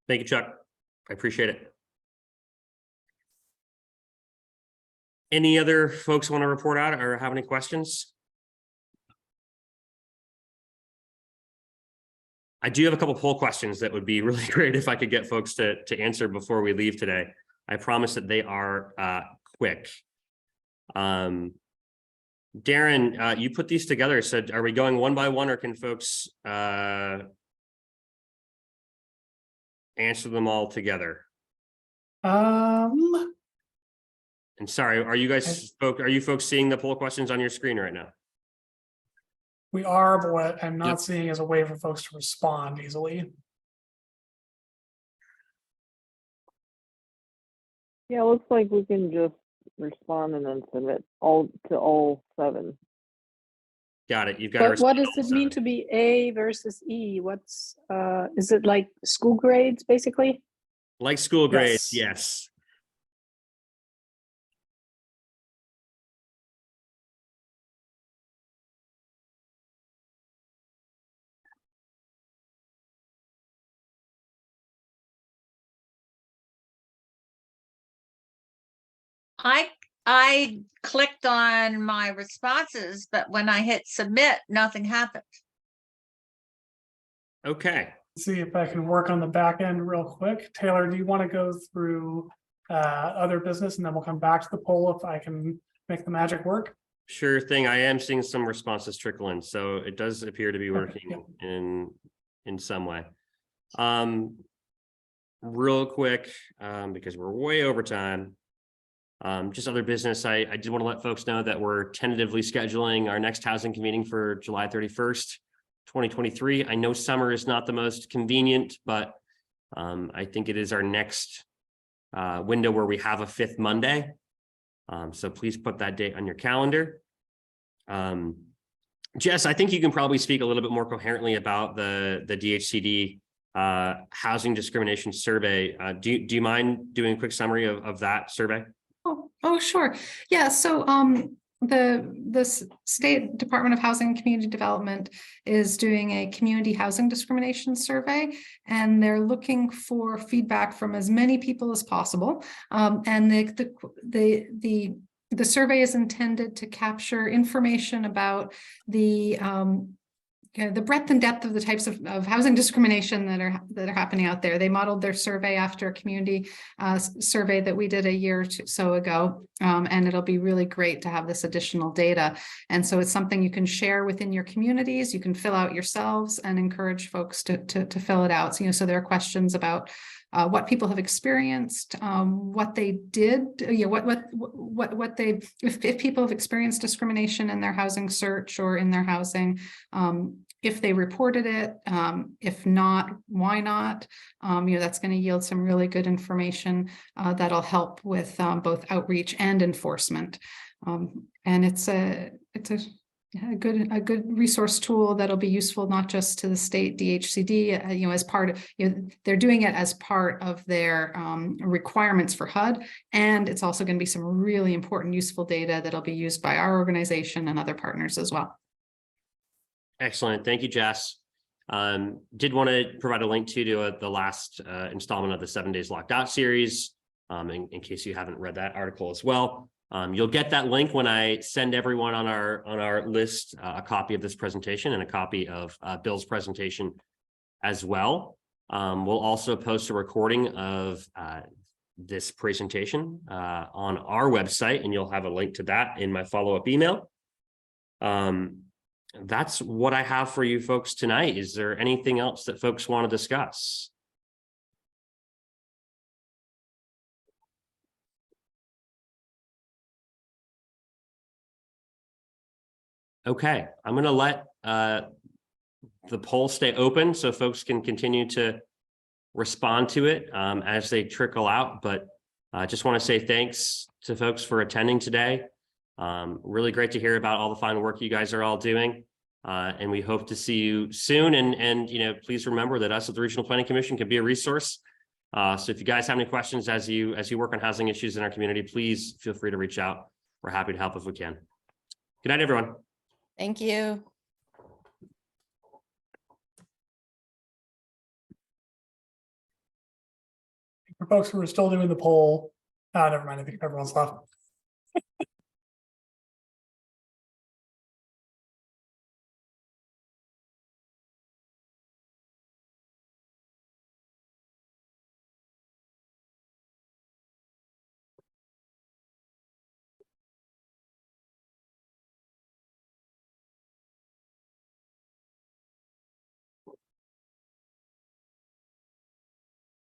Thank you, Chuck. I appreciate it. Any other folks want to report out or have any questions? I do have a couple poll questions that would be really great if I could get folks to answer before we leave today. I promise that they are quick. Darren, you put these together. So are we going one by one, or can folks answer them all together? Um, And sorry, are you folks seeing the poll questions on your screen right now? we are, but what I'm not Yep. seeing is a way for folks to respond easily. Yeah, looks like we can just respond and then submit all 7. Got it. You've got to But what does respond it mean also. to be A versus E? What's is it like school grades basically? Like school grades, Yes. yes. I clicked on my responses, but when I hit submit, nothing happened. Okay. See if I can work on the back end real quick. Taylor, do you want to go through other business and then we'll come back to the poll if I can make the magic work? Sure thing. I am seeing some responses trickle in, so it does appear to be working in some way. Real quick, because we're way over time. Just other business. I did want to let folks know that we're tentatively scheduling our next housing convening for July 31st, 2023. I know summer is not the most convenient, but I think it is our next window where we have a 5th Monday. So please put that date on your calendar. Jess, I think you can probably speak a little bit more coherently about the DHCD housing discrimination survey. Do you mind doing a quick summary of that survey? Oh, sure. Yeah, so the State Department of Housing and Community Development is doing a community housing discrimination survey, and they're looking for feedback from as many people as possible. And the survey is intended to capture information about the breadth and depth of the types of housing discrimination that are happening out there. They modeled their survey after a community survey that we did a year or so ago, and it'll be really great to have this additional data. And so it's something you can share within your communities. You can fill out yourselves and encourage folks to fill it out. So, so there are questions about what people have experienced, what they did, what they, if people have experienced discrimination in their housing search or in their housing, if they reported it, if not, why not? That's going to yield some really good information that'll help with both outreach and enforcement. And it's a good resource tool that'll be useful not just to the state DHCD, as part of, they're doing it as part of their requirements for HUD, and it's also going to be some really important, useful data that'll be used by our organization and other partners as well. Excellent. Thank you, Jess. Did want to provide a link to the last installment of the 7 Days Locked Out series, in case you haven't read that article as well. You'll get that link when I send everyone on our list a copy of this presentation and a copy of Bill's presentation as well. We'll also post a recording of this presentation on our website, and you'll have a link to that in my follow-up email. That's what I have for you folks tonight. Is there anything else that folks want to discuss? Okay, I'm going to let the poll stay open so folks can continue to respond to it as they trickle out. But I just want to say thanks to folks for attending today. Really great to hear about all the fine work you guys are all doing. And we hope to see you soon. And please remember that us at the Regional Planning Commission can be a resource. So if you guys have any questions as you work on housing issues in our community, please feel free to reach out. We're happy to help if we can. Good night, everyone. Thank you. For folks who are still doing the poll, never mind, I think everyone's left.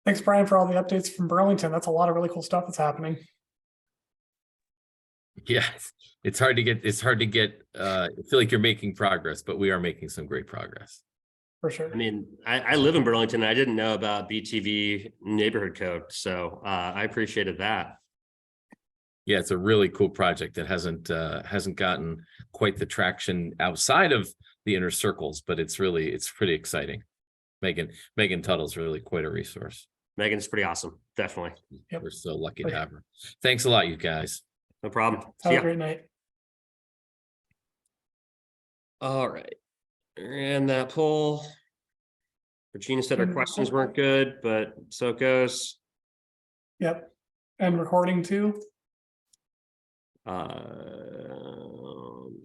Thanks, Brian, for all the updates from Burlington. That's a lot of really cool stuff that's happening. Yeah, it's hard to get, I feel like you're making progress, but we are making some great progress. For sure. I mean, I live in Burlington. I didn't know about BTV neighborhood code, so I appreciated that. Yeah, it's a really cool project that hasn't gotten quite the traction outside of the inner circles, but it's pretty exciting. Megan Tuttle's really quite a resource. Megan's pretty awesome, definitely. Yep. We're so lucky to have her. Thanks a lot, you guys. No problem. Have See a ya. great night. All right, and that poll. Regina said her questions weren't good, but so it goes. Yep. And recording too.